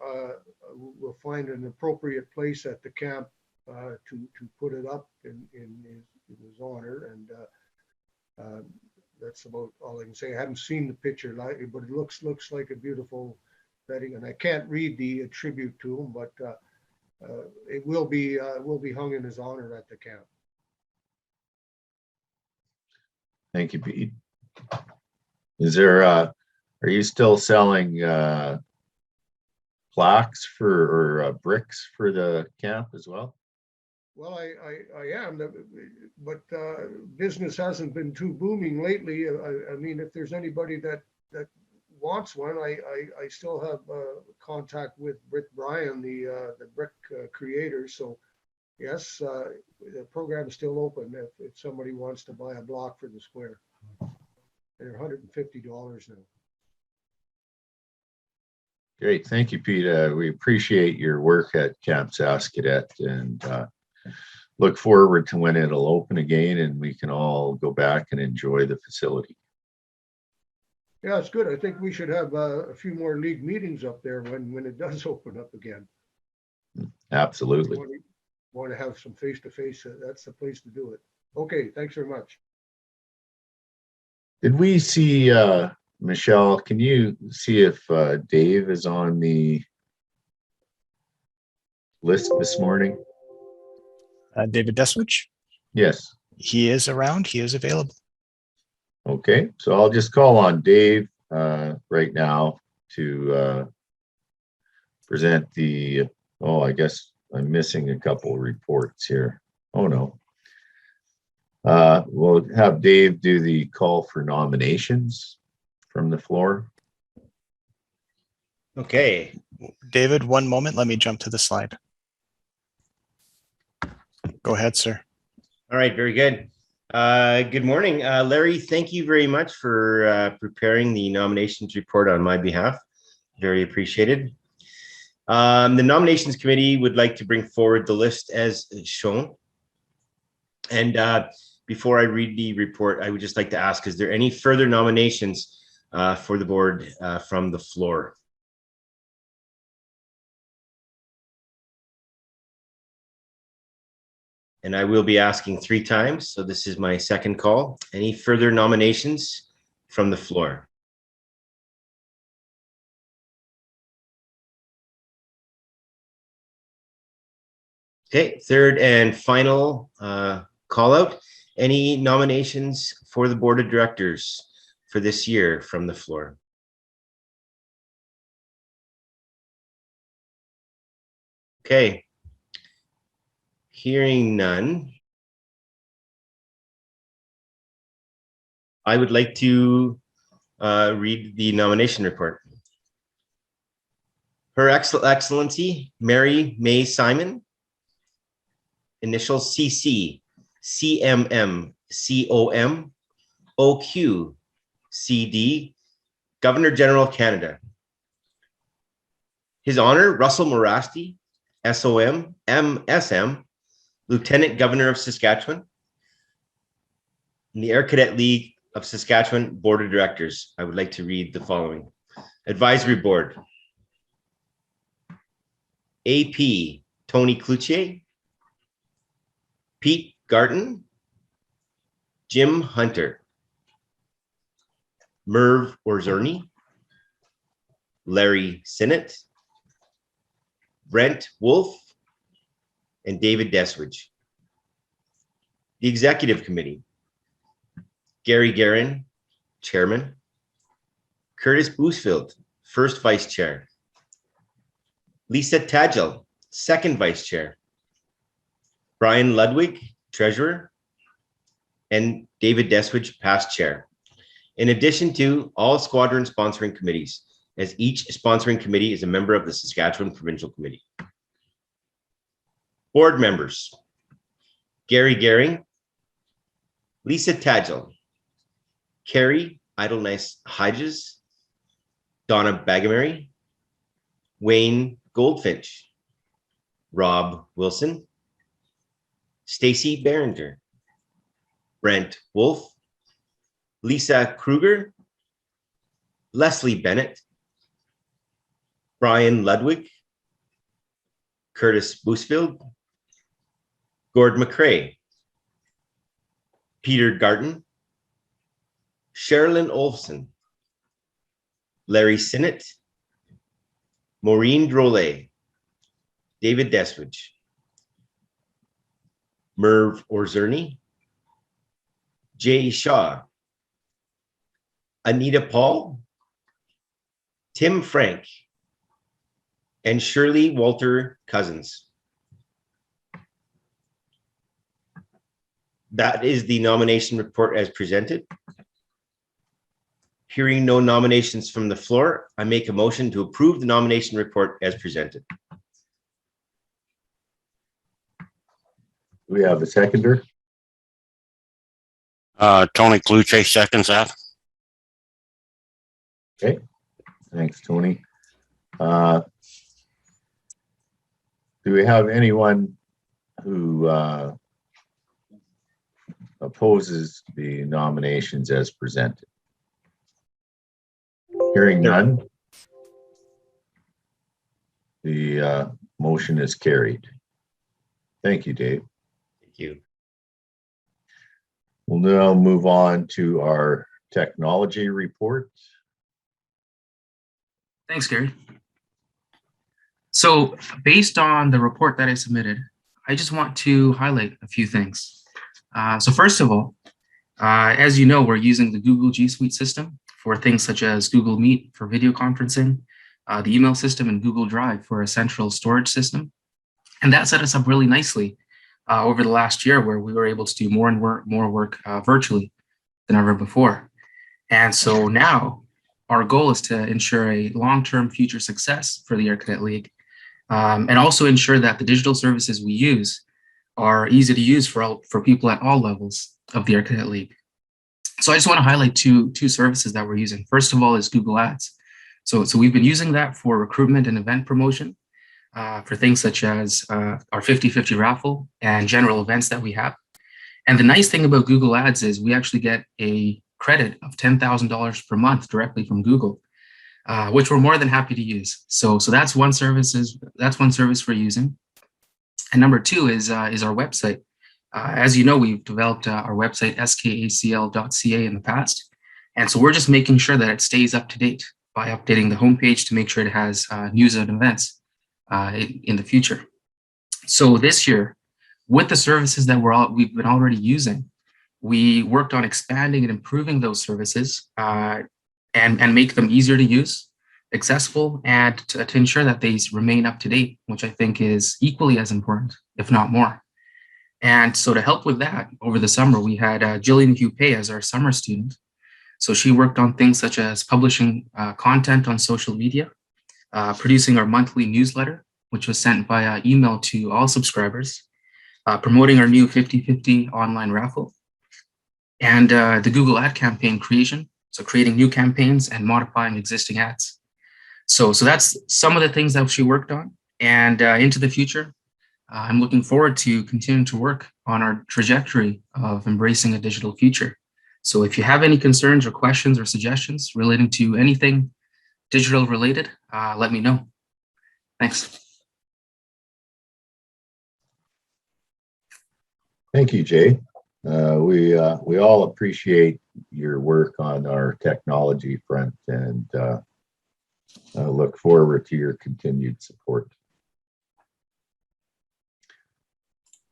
will find an appropriate place at the camp to put it up in his honor, and that's about all I can say. I haven't seen the picture, but it looks like a beautiful setting, and I can't read the tribute to him, but it will be hung in his honor at the camp.
Thank you, Pete. Is there? Are you still selling plaques or bricks for the camp as well?
Well, I am, but business hasn't been too booming lately. I mean, if there's anybody that wants one, I still have contact with Britt Bryan, the brick creator. So yes, the program is still open if somebody wants to buy a block for the square. They're $150 now.
Great, thank you, Pete. We appreciate your work at Camp Saskadet, and look forward to when it'll open again and we can all go back and enjoy the facility.
Yeah, it's good. I think we should have a few more league meetings up there when it does open up again.
Absolutely.
Want to have some face-to-face, that's the place to do it. Okay, thanks very much.
Did we see, Michelle, can you see if Dave is on the list this morning?
David Deswiage?
Yes.
He is around. He is available.
Okay, so I'll just call on Dave right now to present the, oh, I guess I'm missing a couple reports here. Oh, no. We'll have Dave do the call for nominations from the floor.
Okay. David, one moment. Let me jump to the slide. Go ahead, sir.
All right, very good. Good morning. Larry, thank you very much for preparing the nominations report on my behalf. Very appreciated. The nominations committee would like to bring forward the list as shown. And before I read the report, I would just like to ask, is there any further nominations for the board from the floor? And I will be asking 3 times, so this is my second call. Any further nominations from the floor? Okay, third and final call out. Any nominations for the board of directors for this year from the floor? Okay. Hearing none, I would like to read the nomination report. Her Excellency, Mary May Simon, initial CC, CMM, COM, OQ, CD, Governor General of Canada. His Honor, Russell Morasti, SOM, MSM, Lieutenant Governor of Saskatchewan, in the Air Cadet League of Saskatchewan Board of Directors. I would like to read the following. Advisory Board. AP, Tony Cloutier, Pete Garton, Jim Hunter, Merv Orzerny, Larry Sinnott, Brent Wolf, and David Deswiage. The Executive Committee, Gary Gehring, Chairman, Curtis Bousfield, First Vice Chair, Lisa Tadgell, Second Vice Chair, Brian Ludwig, Treasurer, and David Deswiage, Past Chair. In addition to all squadron sponsoring committees, as each sponsoring committee is a member of the Saskatchewan Provincial Committee. Board members, Gary Gehring, Lisa Tadgell, Carrie Idleness Hodges, Donna Bagamery, Wayne Goldfinch, Rob Wilson, Stacy Behringer, Brent Wolf, Lisa Kruger, Leslie Bennett, Brian Ludwig, Curtis Bousfield, Gord McCrae, Peter Garton, Sherilyn Olson, Larry Sinnott, Maureen Drolet, David Deswiage, Merv Orzerny, Jay Shah, Anita Paul, Tim Frank, and Shirley Walter Cousins. That is the nomination report as presented. Hearing no nominations from the floor, I make a motion to approve the nomination report as presented.
We have a seconder.
Tony Cloutier seconds that.
Okay, thanks, Tony. Do we have anyone who opposes the nominations as presented? Hearing none, the motion is carried. Thank you, Dave.
Thank you.
We'll now move on to our technology report.
Thanks, Gary. So based on the report that I submitted, I just want to highlight a few things. So first of all, as you know, we're using the Google G Suite system for things such as Google Meet for video conferencing, the email system, and Google Drive for a central storage system. And that set us up really nicely over the last year, where we were able to do more work virtually than ever before. And so now our goal is to ensure a long-term future success for the Air Cadet League, and also ensure that the digital services we use are easy to use for people at all levels of the Air Cadet League. So I just want to highlight two services that we're using. First of all is Google Ads. So we've been using that for recruitment and event promotion, for things such as our 50-50 raffle and general events that we have. And the nice thing about Google Ads is we actually get a credit of $10,000 per month directly from Google, which we're more than happy to use. So that's one service we're using. And number two is our website. As you know, we've developed our website, skacl.ca, in the past. And so we're just making sure that it stays up to date by updating the homepage to make sure it has news and events in the future. So this year, with the services that we've been already using, we worked on expanding and improving those services and make them easier to use, accessible, and to ensure that they remain up to date, which I think is equally as important, if not more. And so to help with that, over the summer, we had Jillian Hupe as our summer student. So she worked on things such as publishing content on social media, producing our monthly newsletter, which was sent via email to all subscribers, promoting our new 50/50 online raffle, and the Google ad campaign creation. So creating new campaigns and modifying existing ads. So that's some of the things that she worked on. And into the future, I'm looking forward to continuing to work on our trajectory of embracing a digital future. So if you have any concerns or questions or suggestions relating to anything digital related, let me know. Thanks.
Thank you, Jay. We all appreciate your work on our technology front, and look forward to your continued support.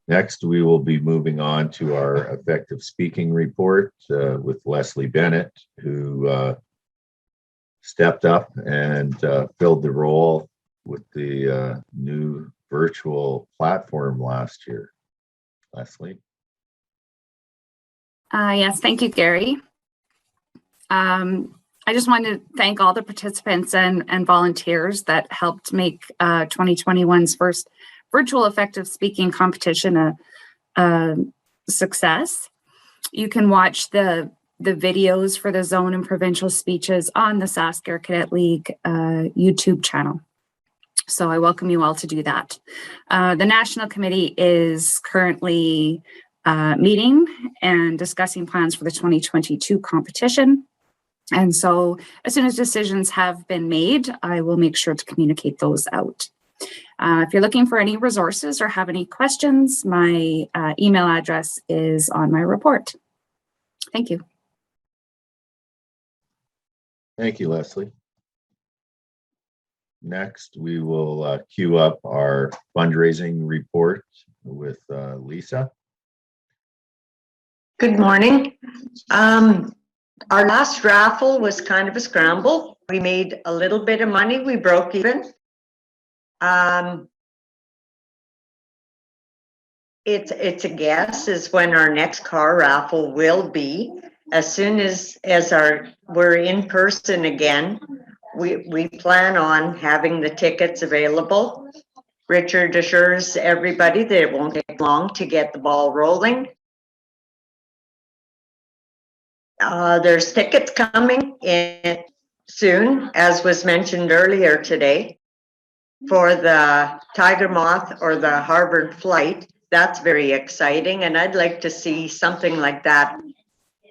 Next, we will be moving on to our effective speaking report with Leslie Bennett, who stepped up and filled the role with the new virtual platform last year. Leslie.
Yes, thank you, Gary. I just wanted to thank all the participants and volunteers that helped make 2021's first virtual effective speaking competition a success. You can watch the videos for the zone and provincial speeches on the Saskadet Cadet League YouTube channel. So I welcome you all to do that. The National Committee is currently meeting and discussing plans for the 2022 competition. And so as soon as decisions have been made, I will make sure to communicate those out. If you're looking for any resources or have any questions, my email address is on my report. Thank you.
Thank you, Leslie. Next, we will queue up our fundraising report with Lisa.
Good morning. Our last raffle was kind of a scramble. We made a little bit of money. We broke even. It's a guess is when our next car raffle will be. As soon as we're in person again, we plan on having the tickets available. Richard assures everybody that it won't take long to get the ball rolling. There's tickets coming in soon, as was mentioned earlier today, for the Tiger Moth or the Harvard flight. That's very exciting, and I'd like to see something like that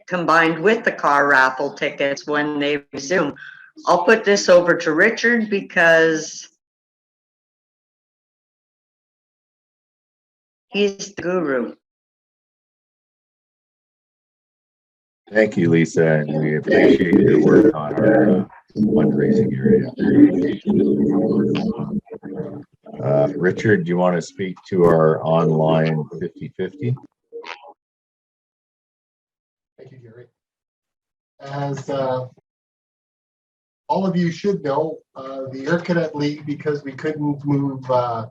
combined with the car raffle tickets when they resume. I'll put this over to Richard because he's the guru.
Thank you, Lisa, and we appreciate your work on our fundraising area. Richard, do you want to speak to our online 50/50?
Thank you, Gary. As all of you should know, the Air Cadet League, because we couldn't move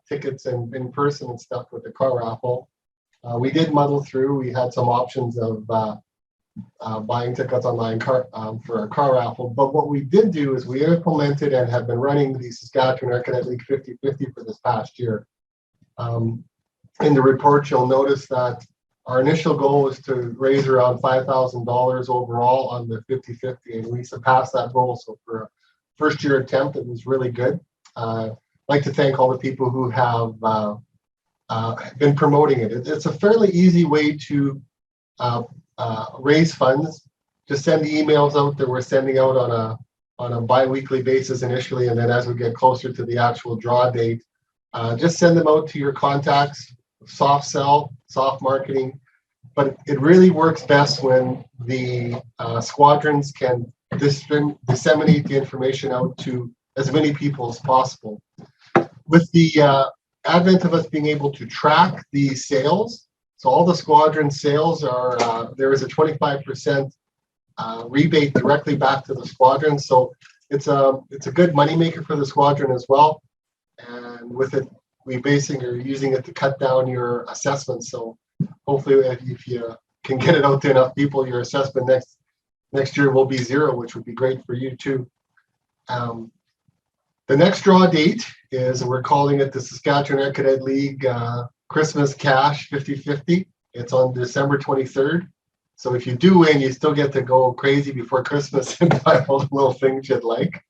tickets in person and stuff with the car raffle, we did muddle through. We had some options of buying tickets online for a car raffle. But what we did do is we implemented and have been running the Saskatchewan Air Cadet League 50/50 for this past year. In the report, you'll notice that our initial goal was to raise around $5,000 overall on the 50/50, and we surpassed that goal. So for a first year attempt, it was really good. I'd like to thank all the people who have been promoting it. It's a fairly easy way to raise funds, just send the emails out that we're sending out on a bi-weekly basis initially, and then as we get closer to the actual draw date, just send them out to your contacts, soft sell, soft marketing. But it really works best when the squadrons can disseminate the information out to as many people as possible. With the advent of us being able to track the sales, so all the squadron sales are, there is a 25% rebate directly back to the squadron. So it's a good moneymaker for the squadron as well. And with it, we basically are using it to cut down your assessment. So hopefully if you can get it out to enough people, your assessment next year will be 0, which would be great for you too. The next draw date is, we're calling it the Saskatchewan Air Cadet League Christmas Cash 50-50. It's on December 23rd. So if you do win, you still get to go crazy before Christmas and buy all the little things you'd like.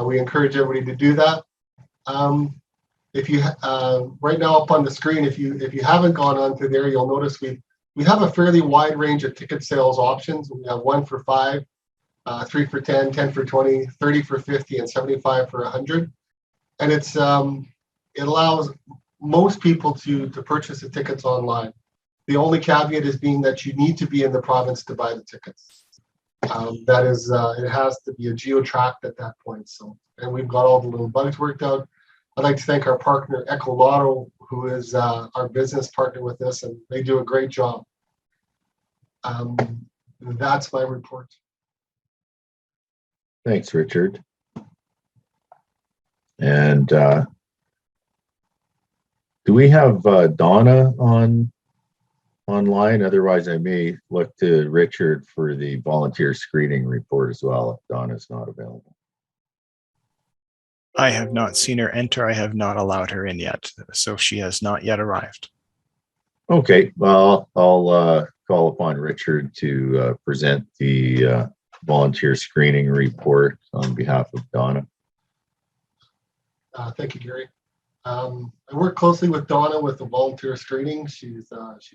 We encourage everybody to do that. If you right now up on the screen, if you haven't gone onto there, you'll notice we have a fairly wide range of ticket sales options. We have 1 for $5, 3 for 10, 10 for 20, 30 for 50, and 75 for 100. And it's it allows most people to purchase the tickets online. The only caveat is being that you need to be in the province to buy the tickets. That is, it has to be a geo-tracked at that point. So, and we've got all the little bugs worked out. I'd like to thank our partner, Ecolotto, who is our business partner with this, and they do a great job. That's my report.
Thanks, Richard. And do we have Donna online? Otherwise, I may look to Richard for the volunteer screening report as well, if Donna's not available.
I have not seen her enter. I have not allowed her in yet, so she has not yet arrived.
Okay, well, I'll call upon Richard to present the volunteer screening report on behalf of Donna.
Thank you, Gary. I work closely with Donna with the volunteer screening. She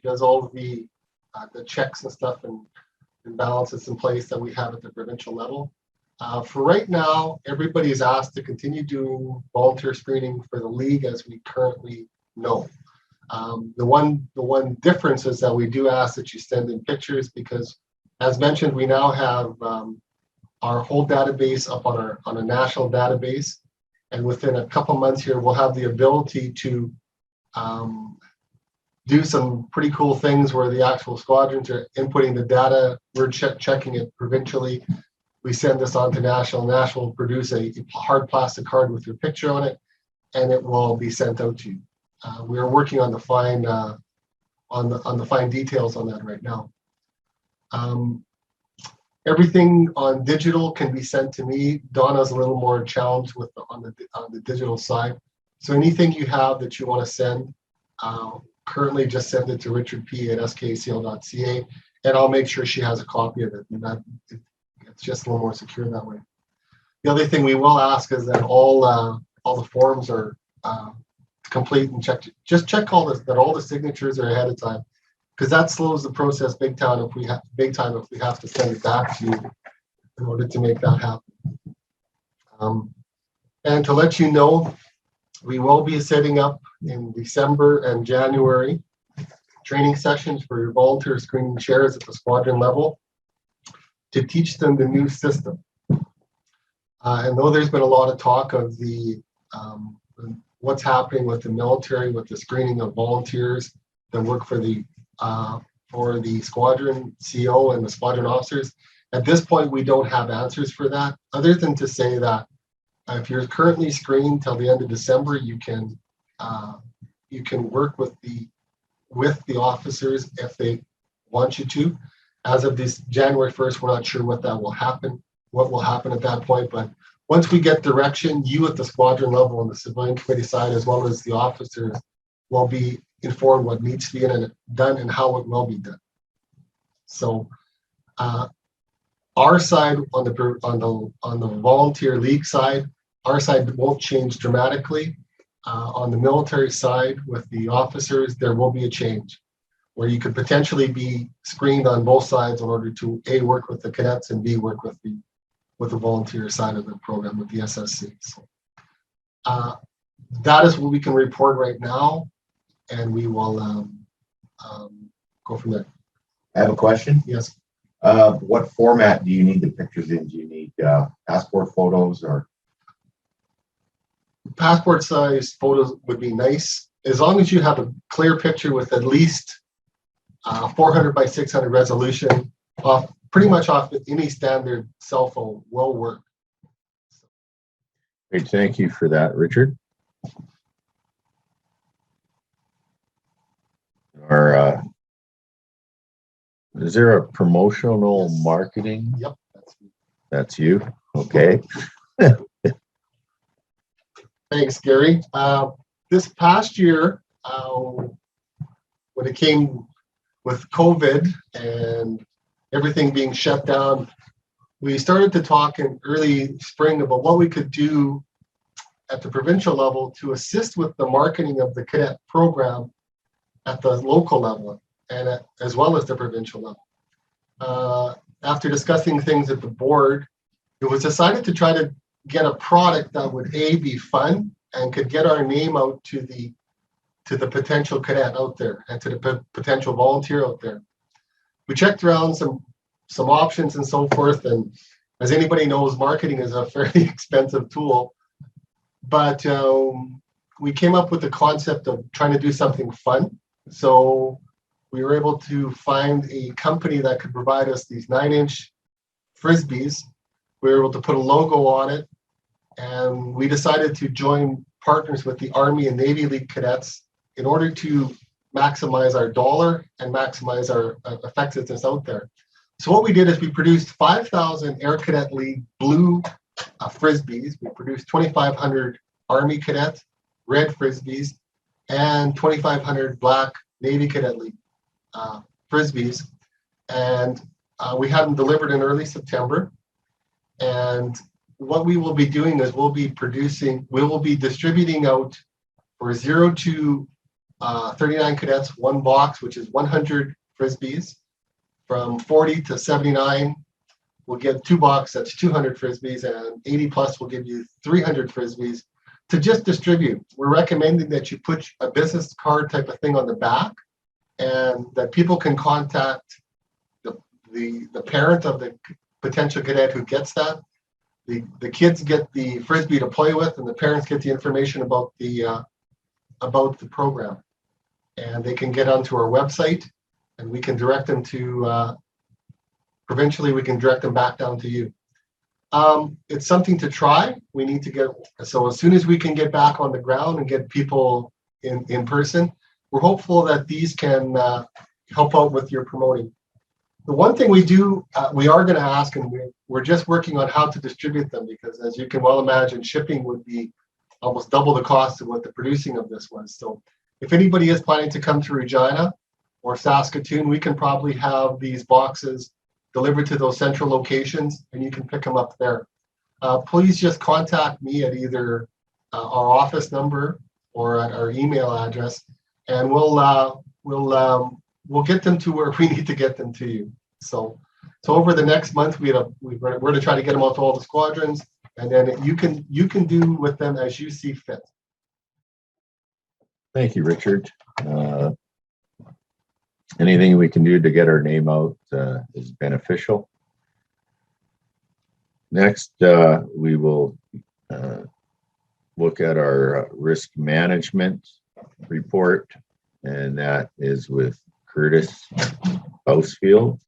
does all of the checks and stuff and balances in place that we have at the provincial level. For right now, everybody is asked to continue doing volunteer screening for the league as we currently know. The one difference is that we do ask that you send in pictures because, as mentioned, we now have our whole database up on a national database, and within a couple months here, we'll have the ability to do some pretty cool things where the actual squadrons are inputting the data. We're checking it provincially. We send this on to national. National will produce a hard plastic card with your picture on it, and it will be sent out to you. We are working on the fine fine details on that right now. Everything on digital can be sent to me. Donna's a little more challenged with on the digital side. So anything you have that you want to send, currently just send it to richardp@skacl.ca, and I'll make sure she has a copy of it. And it's just a little more secure that way. The other thing we will ask is that all the forms are complete and checked. Just check that all the signatures are ahead of time, because that slows the process big time if we have to send it back to you in order to make that happen. And to let you know, we will be setting up in December and January training sessions for your volunteer screening chairs at the squadron level to teach them the new system. And though there's been a lot of talk of the what's happening with the military, with the screening of volunteers that work for the squadron CO and the squadron officers, at this point we don't have answers for that, other than to say that if you're currently screened till the end of December, you can work with the officers if they want you to. As of this January 1st, we're not sure what will happen at that point, but once we get direction, you at the squadron level on the civilian committee side, as well as the officers, will be informed what needs to be done and how it will be done. So our side on the volunteer league side, our side won't change dramatically. On the military side with the officers, there will be a change. where you could potentially be screened on both sides in order to A, work with the cadets, and B, work with the volunteer side of the program with the SSC. So that is what we can report right now, and we will go from there.
I have a question.
Yes.
What format do you need the pictures in? Do you need passport photos or?
Passport size photos would be nice, as long as you have a clear picture with at least 400 by 600 resolution, pretty much off any standard cell phone will work.
Great, thank you for that, Richard. Is there a promotional marketing?
Yep.
That's you. Okay.
Thanks, Gary. This past year, when it came with COVID and everything being shut down, we started to talk in early spring about what we could do at the provincial level to assist with the marketing of the cadet program at the local level and as well as the provincial level. After discussing things at the board, it was decided to try to get a product that would be fun and could get our name out to the potential cadet out there and to the potential volunteer out there. We checked around some options and so forth, and as anybody knows, marketing is a fairly expensive tool. But we came up with the concept of trying to do something fun. So we were able to find a company that could provide us these 9-inch Frisbees. We were able to put a logo on it, and we decided to join partners with the Army and Navy League cadets in order to maximize our dollar and maximize our effectiveness out there. So what we did is we produced 5,000 Air Cadet League blue Frisbees. We produced 2,500 Army Cadet red Frisbees and 2,500 black Navy Cadet League Frisbees. And we had them delivered in early September. And what we will be doing is we will be distributing out for 0 to 39 cadets, one box, which is 100 Frisbees. From 40 to 79, we'll get 2 boxes, that's 200 Frisbees, and 80 plus will give you 300 Frisbees to just distribute. We're recommending that you put a business card type of thing on the back, and that people can contact the parent of the potential cadet who gets that. The kids get the Frisbee to play with, and the parents get the information about the program. And they can get onto our website, and we can direct them to, provincially, we can direct them back down to you. It's something to try. We need to get, so as soon as we can get back on the ground and get people in person, we're hopeful that these can help out with your promoting. The one thing we are going to ask, and we're just working on how to distribute them, because as you can well imagine, shipping would be almost double the cost of what the producing of this was. So if anybody is planning to come to Regina or Saskatoon, we can probably have these boxes delivered to those central locations, and you can pick them up there. Please just contact me at either our office number or at our email address, and we'll get them to where we need to get them to you. So over the next month, we're going to try to get them out to all the squadrons, and then you can do with them as you see fit.
Thank you, Richard. Anything we can do to get our name out is beneficial. Next, we will look at our risk management report, and that is with Curtis Bousfield.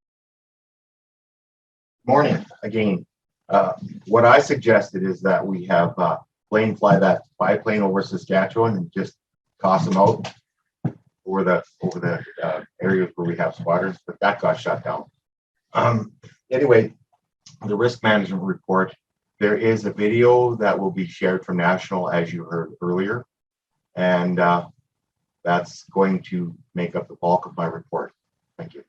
Morning again. What I suggested is that we have Blaine fly that biplane over Saskatchewan and just toss them out over the areas where we have squadrons, but that got shut down. Anyway, the risk management report, there is a video that will be shared from National, as you heard earlier, and that's going to make up the bulk of my report. Thank you.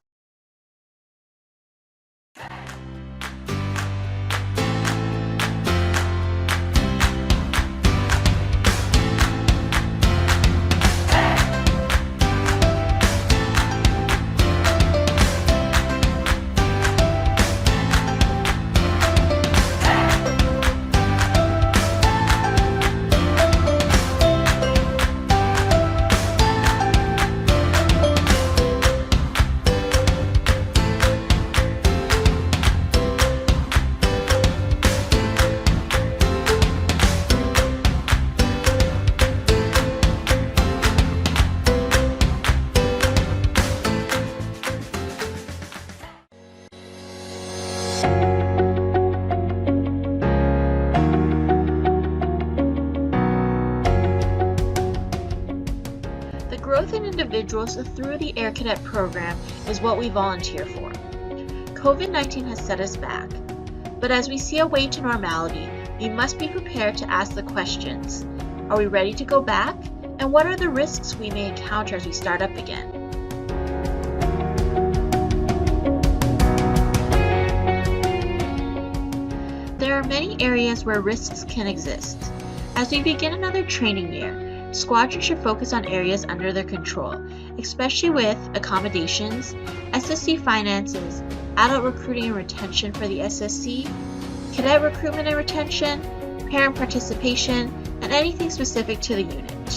The growth in individuals through the Air Cadet program is what we volunteer for. COVID-19 has set us back, but as we see a way to normality, we must be prepared to ask the questions. Are we ready to go back? And what are the risks we may encounter as we start up again? There are many areas where risks can exist. As we begin another training year, squadrons should focus on areas under their control, especially with accommodations, SSC finances, adult recruiting and retention for the SSC, cadet recruitment and retention, parent participation, and anything specific to the unit.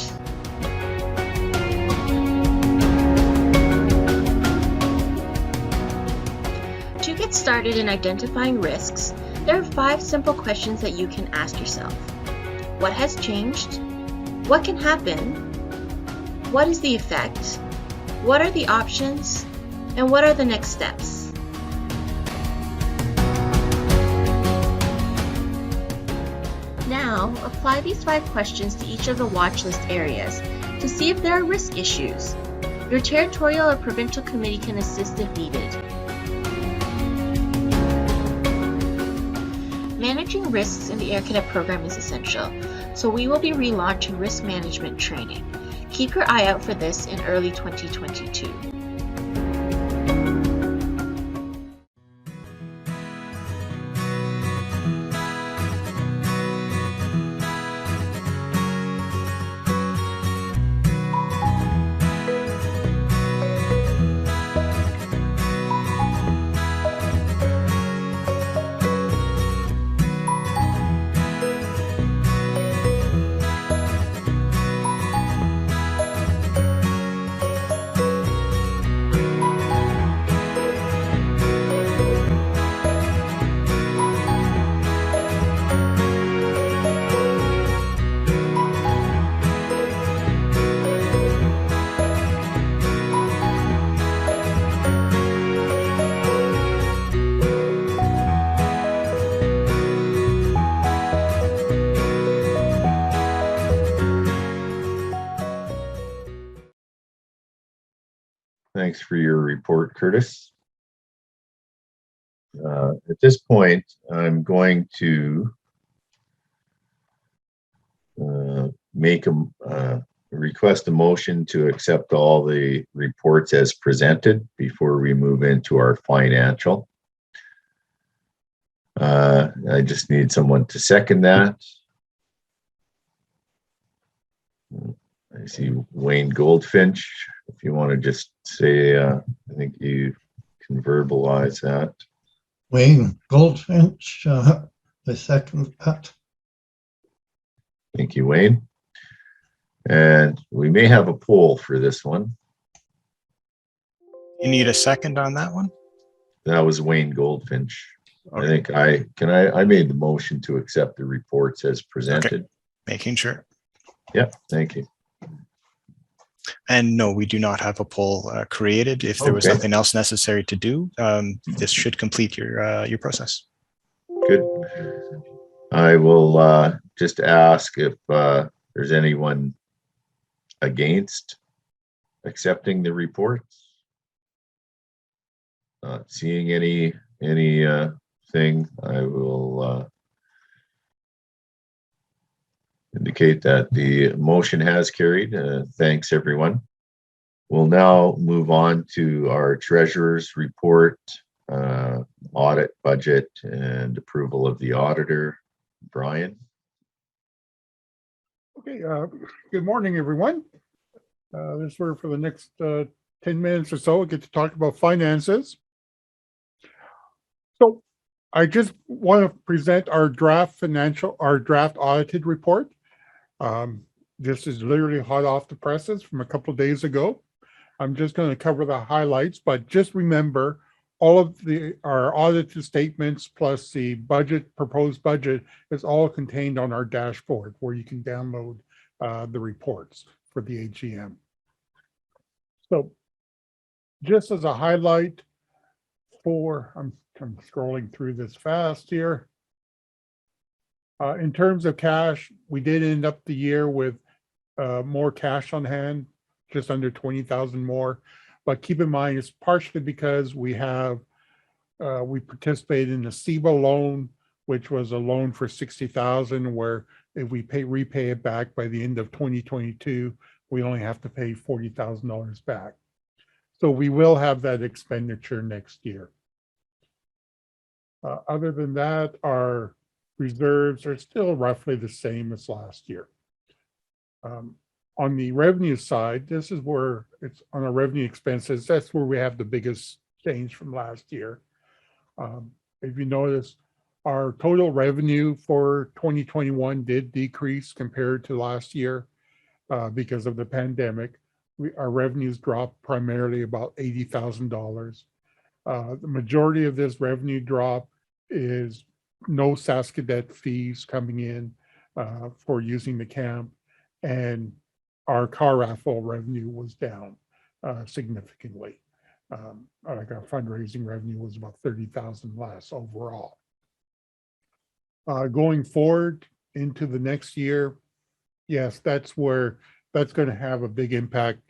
To get started in identifying risks, there are 5 simple questions that you can ask yourself. What has changed? What can happen? What is the effect? What are the options? And what are the next steps? Now, apply these 5 questions to each of the watch list areas to see if there are risk issues. Your territorial or provincial committee can assist if needed. Managing risks in the Air Cadet program is essential, so we will be relaunching risk management training. Keep your eye out for this in early 2022.
Thanks for your report, Curtis. At this point, I'm going to request a motion to accept all the reports as presented before we move into our financial. I just need someone to second that. I see Wayne Goldfinch. If you want to just say, I think you can verbalize that.
Wayne Goldfinch, the second that.
Thank you, Wayne. And we may have a poll for this one.
You need a second on that one?
That was Wayne Goldfinch. Okay. I think I made the motion to accept the reports as presented.
Okay. Making sure.
Yep, thank you.
And no, we do not have a poll created. If there was something else necessary to do, this should complete your process.
Good. I will just ask if there's anyone against accepting the reports. Not seeing any thing, I will indicate that the motion has carried. Thanks, everyone. We'll now move on to our treasurer's report, audit, budget, and approval of the auditor. Brian.
Okay, good morning, everyone. This for the next 10 minutes or so, we'll get to talk about finances. So I just want to present our draft audited report. This is literally hot off the presses from a couple of days ago. I'm just going to cover the highlights, but just remember all of our audited statements plus the proposed budget is all contained on our dashboard where you can download the reports for the AGM. So just as a highlight I'm scrolling through this fast here. In terms of cash, we did end up the year with more cash on hand, just under 20,000 more. But keep in mind, it's partially because we participated in the SIBO loan, which was a loan for 60,000, where if we repay it back by the end of 2022, we only have to pay $40,000 back. So we will have that expenditure next year. Other than that, our reserves are still roughly the same as last year. On the revenue side, this is where it's on our revenue expenses. That's where we have the biggest change from last year. If you notice, our total revenue for 2021 did decrease compared to last year because of the pandemic. Our revenues dropped primarily about $80,000. The majority of this revenue drop is no Saskadet fees coming in for using the camp, and our car raffle revenue was down significantly. Like our fundraising revenue was about 30,000 less overall. Going forward into the next year, yes, that's going to have a big impact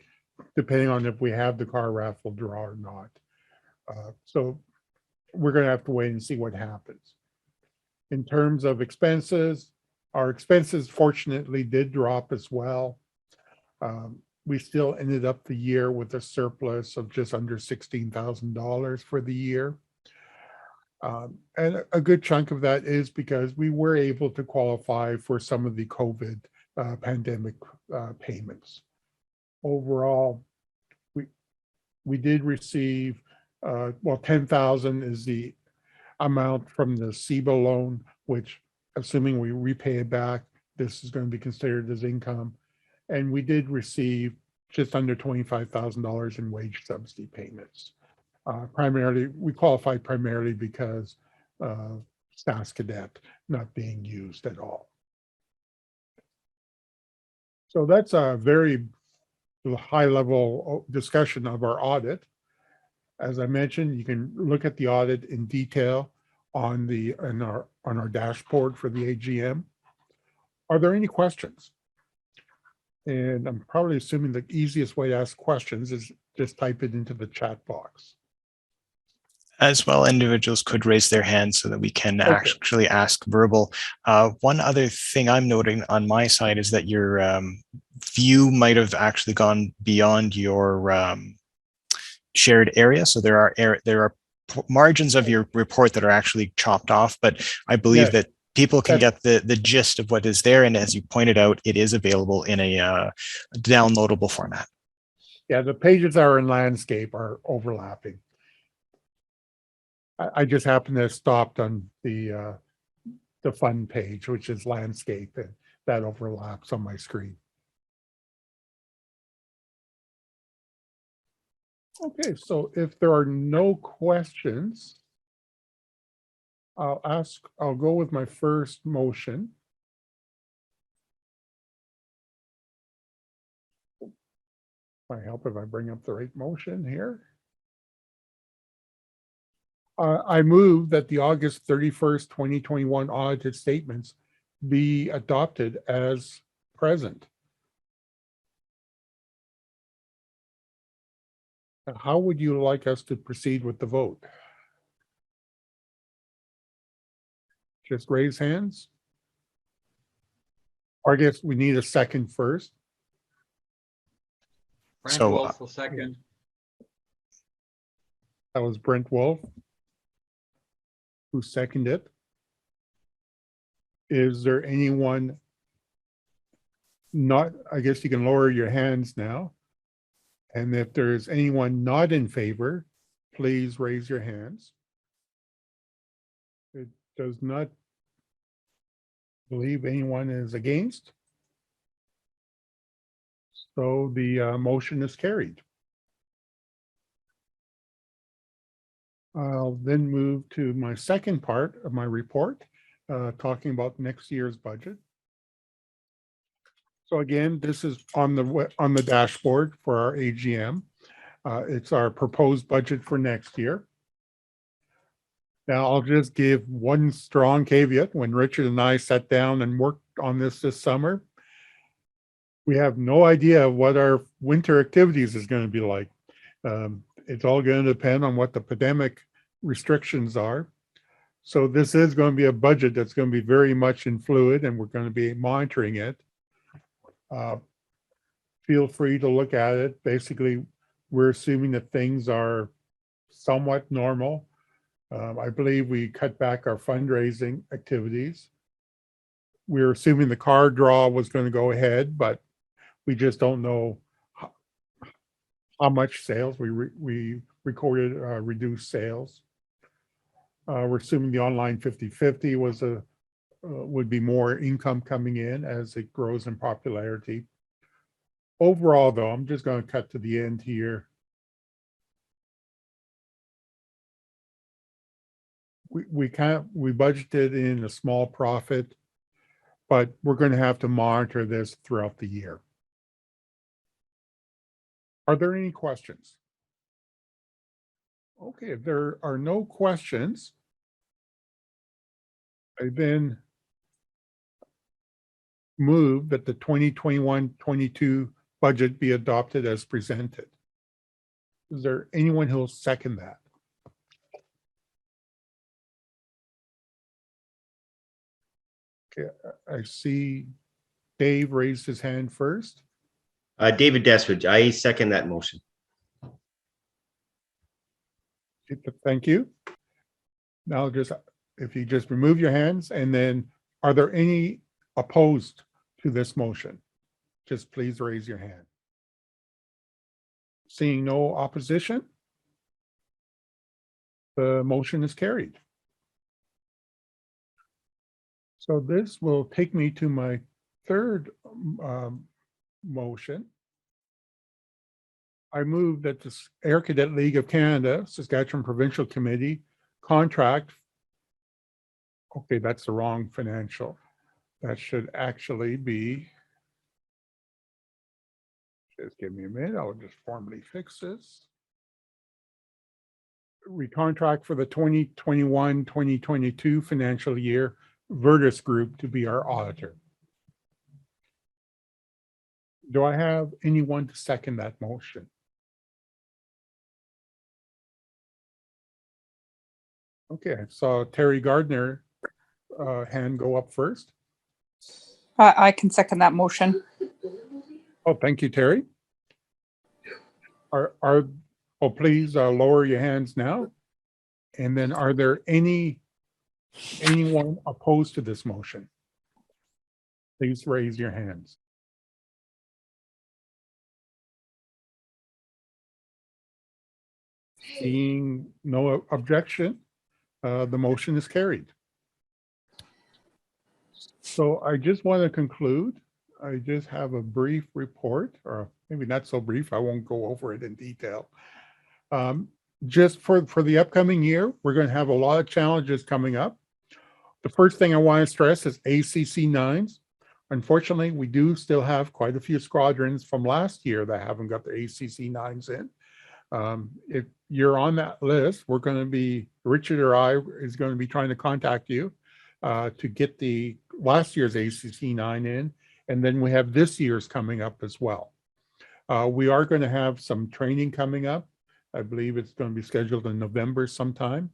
depending on if we have the car raffle draw or not. So we're going to have to wait and see what happens. In terms of expenses, our expenses fortunately did drop as well. We still ended up the year with a surplus of just under $16,000 for the year. And a good chunk of that is because we were able to qualify for some of the COVID pandemic payments. Overall, we did receive, well, 10,000 is the amount from the SIBO loan, which, assuming we repay it back, this is going to be considered as income. And we did receive just under $25,000 in wage subsidy payments. Primarily, we qualified primarily because Saskadet not being used at all. So that's a very high level discussion of our audit. As I mentioned, you can look at the audit in detail on our dashboard for the AGM. Are there any questions? And I'm probably assuming the easiest way to ask questions is just type it into the chat box.
As well, individuals could raise their hands so that we can actually ask verbal. One other thing I'm noting on my side is that your view might have actually gone beyond your shared area. So there are margins of your report that are actually chopped off, but I believe that people can get the gist of what is there. And as you pointed out, it is available in a downloadable format.
Yeah, the pages that are in landscape are overlapping. I just happened to have stopped on the fun page, which is landscape, and that overlaps on my screen. Okay, so if there are no questions, I'll go with my first motion. Might help if I bring up the right motion here. I move that the August 31st, 2021 audited statements be adopted as present. How would you like us to proceed with the vote? Just raise hands? Or I guess we need a second first.
Brent Wolf will second.
That was Brent Wolf who seconded it. Is there anyone not, I guess you can lower your hands now. And if there's anyone not in favor, please raise your hands. It does not believe anyone is against. So the motion is carried. I'll then move to my second part of my report, talking about next year's budget. So again, this is on the dashboard for our AGM. It's our proposed budget for next year. Now, I'll just give one strong caveat. When Richard and I sat down and worked on this summer, we have no idea what our winter activities is going to be like. It's all going to depend on what the pandemic restrictions are. So this is going to be a budget that's going to be very much in fluid, and we're going to be monitoring it. Feel free to look at it. Basically, we're assuming that things are somewhat normal. I believe we cut back our fundraising activities. We're assuming the car draw was going to go ahead, but we just don't know how much sales. We recorded reduced sales. We're assuming the online 50/50 was would be more income coming in as it grows in popularity. Overall, though, I'm just going to cut to the end here. We budgeted in a small profit, but we're going to have to monitor this throughout the year. Are there any questions? Okay, if there are no questions, I then move that the 2021-22 budget be adopted as presented. Is there anyone who will second that? Okay, I see Dave raised his hand first.
David Deswiage, I second that motion.
Thank you. Now just, if you just remove your hands, and then are there any opposed to this motion? Just please raise your hand. Seeing no opposition, the motion is carried. So this will take me to my third motion. I move that the Air Cadet League of Canada, Saskatchewan Provincial Committee contract. Okay, that's the wrong financial. That should actually be. Just give me a minute. I'll just formally fix this. Recontract for the 2021-2022 financial year, Virtus Group to be our auditor. Do I have anyone to second that motion? Okay, I saw Terry Gardner hand go up first.
I can second that motion.
Oh, thank you, Terry. Please lower your hands now. And then are there anyone opposed to this motion? Please raise your hands. Seeing no objection, the motion is carried. So I just want to conclude. I just have a brief report, or maybe not so brief. I won't go over it in detail. Just for the upcoming year, we're going to have a lot of challenges coming up. The first thing I want to stress is ACC 9s. Unfortunately, we do still have quite a few squadrons from last year that haven't got the ACC 9s in. If you're on that list, we're going to be, Richard or I is going to be trying to contact you to get the last year's ACC 9 in. And then we have this year's coming up as well. We are going to have some training coming up. I believe it's going to be scheduled in November sometime.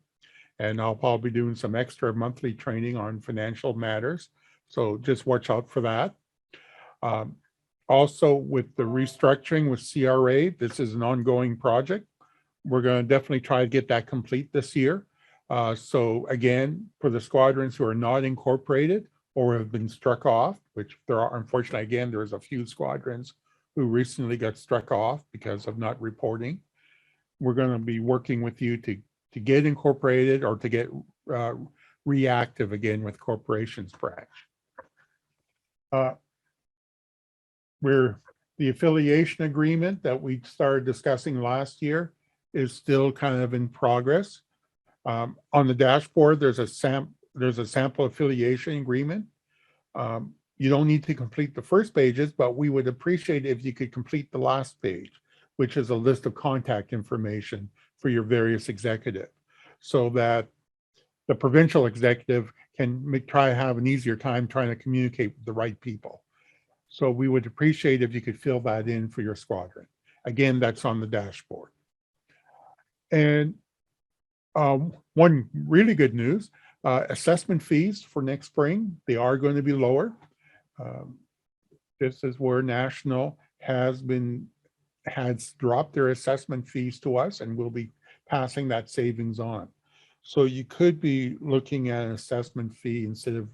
And I'll probably be doing some extra monthly training on financial matters. So just watch out for that. Also, with the restructuring with CRA, this is an ongoing project. We're going to definitely try to get that complete this year. So again, for the squadrons who are not incorporated or have been struck off, which there are, unfortunately, again, there's a few squadrons who recently got struck off because of not reporting. We're going to be working with you to get incorporated or to get reactive again with corporations branch. The affiliation agreement that we started discussing last year is still kind of in progress. On the dashboard, there's a sample affiliation agreement. You don't need to complete the first pages, but we would appreciate if you could complete the last page, which is a list of contact information for your various executive, so that the provincial executive can try to have an easier time trying to communicate with the right people. So we would appreciate if you could fill that in for your squadron. Again, that's on the dashboard. And one really good news, assessment fees for next spring, they are going to be lower. This is where National has dropped their assessment fees to us, and we'll be passing that savings on. So you could be looking at an assessment fee instead of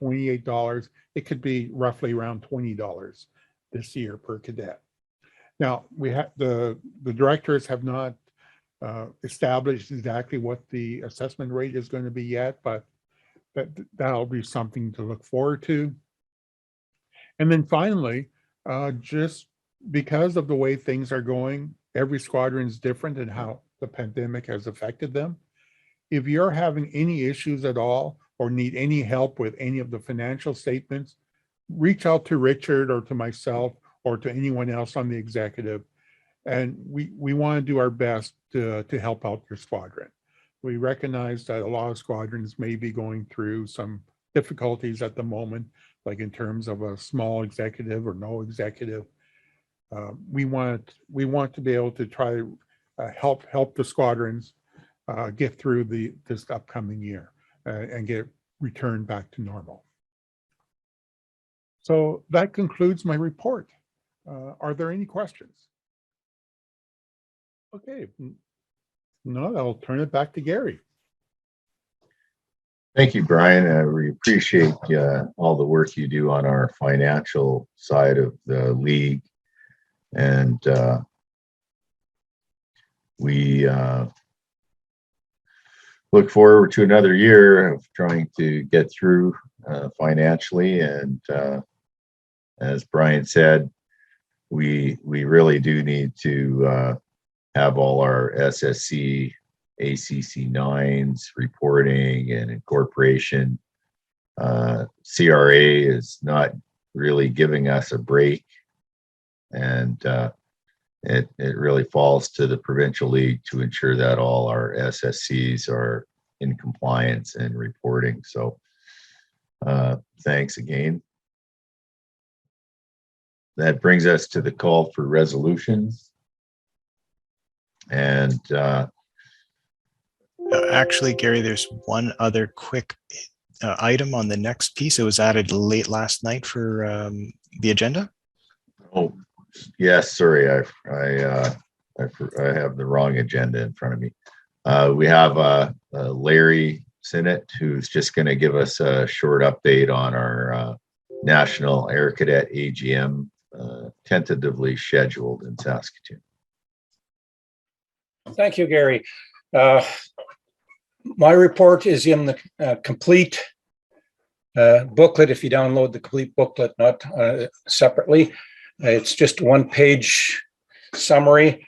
$28, it could be roughly around $20 this year per cadet. Now, we have the directors have not established exactly what the assessment rate is going to be yet, but that'll be something to look forward to. And then finally, just because of the way things are going, every squadron is different and how the pandemic has affected them. If you're having any issues at all or need any help with any of the financial statements, reach out to Richard or to myself or to anyone else on the executive. And we want to do our best to help out your squadron. We recognize that a lot of squadrons may be going through some difficulties at the moment, like in terms of a small executive or no executive. We want to be able to try to help the squadrons get through this upcoming year and get returned back to normal. So that concludes my report. Are there any questions? Okay, no, I'll turn it back to Gary.
Thank you, Brian. We appreciate all the work you do on our financial side of the league. And we look forward to another year of trying to get through financially. And as Brian said, we really do need to have all our SSC, ACC 9s reporting and incorporation. CRA is not really giving us a break, and it really falls to the provincial league to ensure that all our SSCs are in compliance and reporting. So thanks again. That brings us to the call for resolutions. And
actually, Gary, there's one other quick item on the next piece. It was added late last night for the agenda.
Oh, yes, sorry, I have the wrong agenda in front of me. We have Larry Sinnott, who's just going to give us a short update on our National Air Cadet AGM, tentatively scheduled in Saskatoon.
Thank you, Gary. My report is in the complete booklet. If you download the complete booklet, not separately, it's just a one-page summary.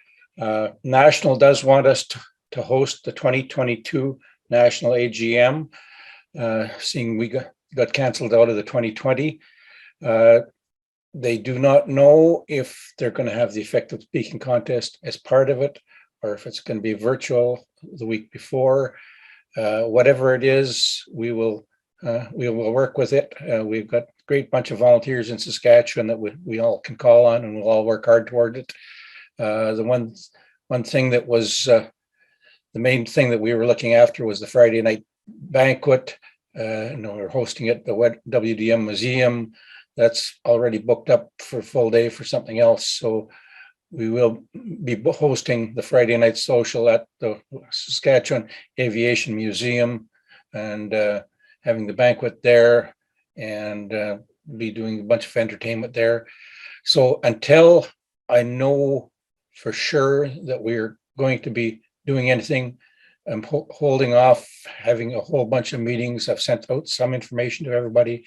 National does want us to host the 2022 National AGM, seeing we got canceled out of the 2020. They do not know if they're going to have the effective speaking contest as part of it, or if it's going to be virtual the week before. Whatever it is, we will work with it. We've got a great bunch of volunteers in Saskatchewan that we all can call on, and we'll all work hard toward it. The one thing that was the main thing that we were looking after was the Friday night banquet. We're hosting it at the WDM Museum. That's already booked up for a full day for something else. So we will be hosting the Friday night social at the Saskatchewan Aviation Museum and having the banquet there, and be doing a bunch of entertainment there. So until I know for sure that we're going to be doing anything, I'm holding off having a whole bunch of meetings. I've sent out some information to everybody.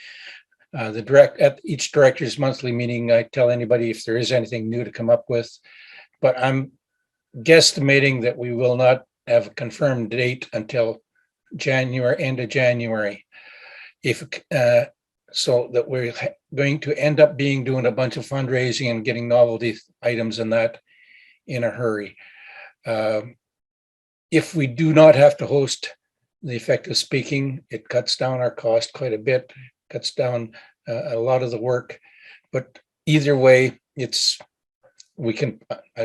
At each director's monthly meeting, I tell anybody if there is anything new to come up with, but I'm guesstimating that we will not have a confirmed date until end of January. So that we're going to end up doing a bunch of fundraising and getting novelty items and that in a hurry. If we do not have to host the effective speaking, it cuts down our cost quite a bit, cuts down a lot of the work. But either way, I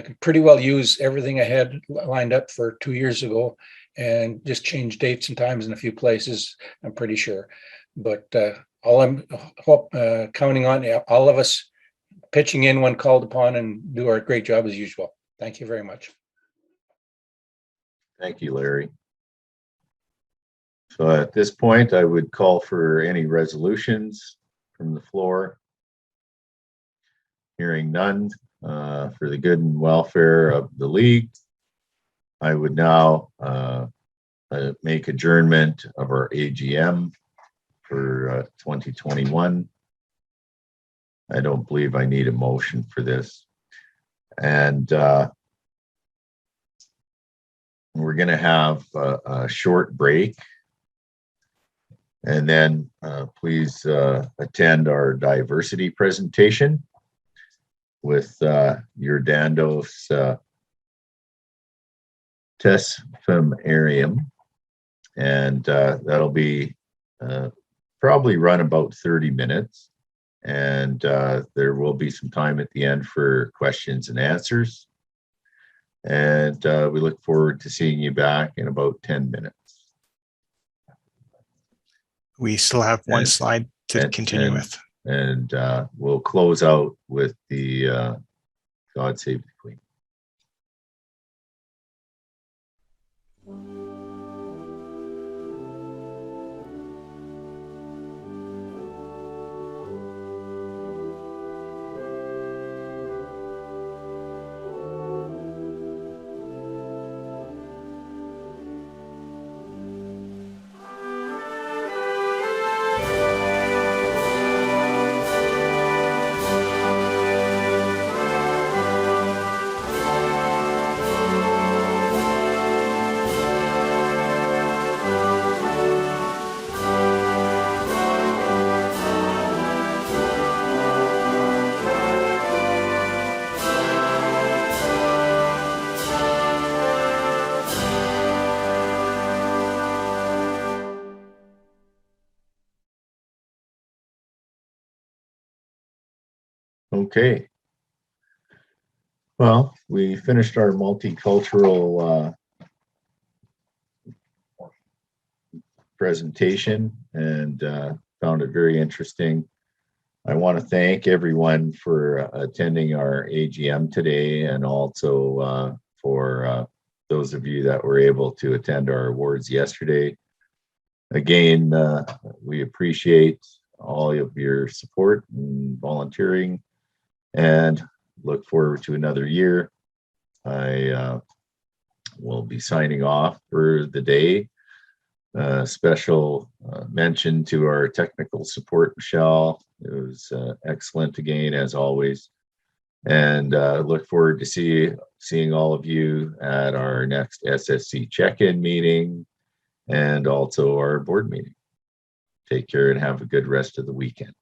can pretty well use everything I had lined up for 2 years ago and just change dates and times in a few places, I'm pretty sure. But all I'm counting on, all of us pitching in when called upon and do our great job as usual. Thank you very much.
Thank you, Larry. So at this point, I would call for any resolutions from the floor. Hearing none, for the good and welfare of the league, I would now make adjournment of our AGM for 2021. I don't believe I need a motion for this. And we're going to have a short break. And then please attend our diversity presentation with your Dandos Memoriam. And that'll be probably run about 30 minutes. And there will be some time at the end for questions and answers. And we look forward to seeing you back in about 10 minutes.
We still have one slide to continue with.
And we'll close out with the God Save the Queen. Okay. Well, we finished our multicultural presentation and found it very interesting. I want to thank everyone for attending our AGM today, and also for those of you that were able to attend our awards yesterday. Again, we appreciate all of your support and volunteering, and look forward to another year. I will be signing off for the day. Special mention to our technical support, Michelle. It was excellent again, as always. And look forward to seeing all of you at our next SSC check-in meeting and also our board meeting. Take care and have a good rest of the weekend.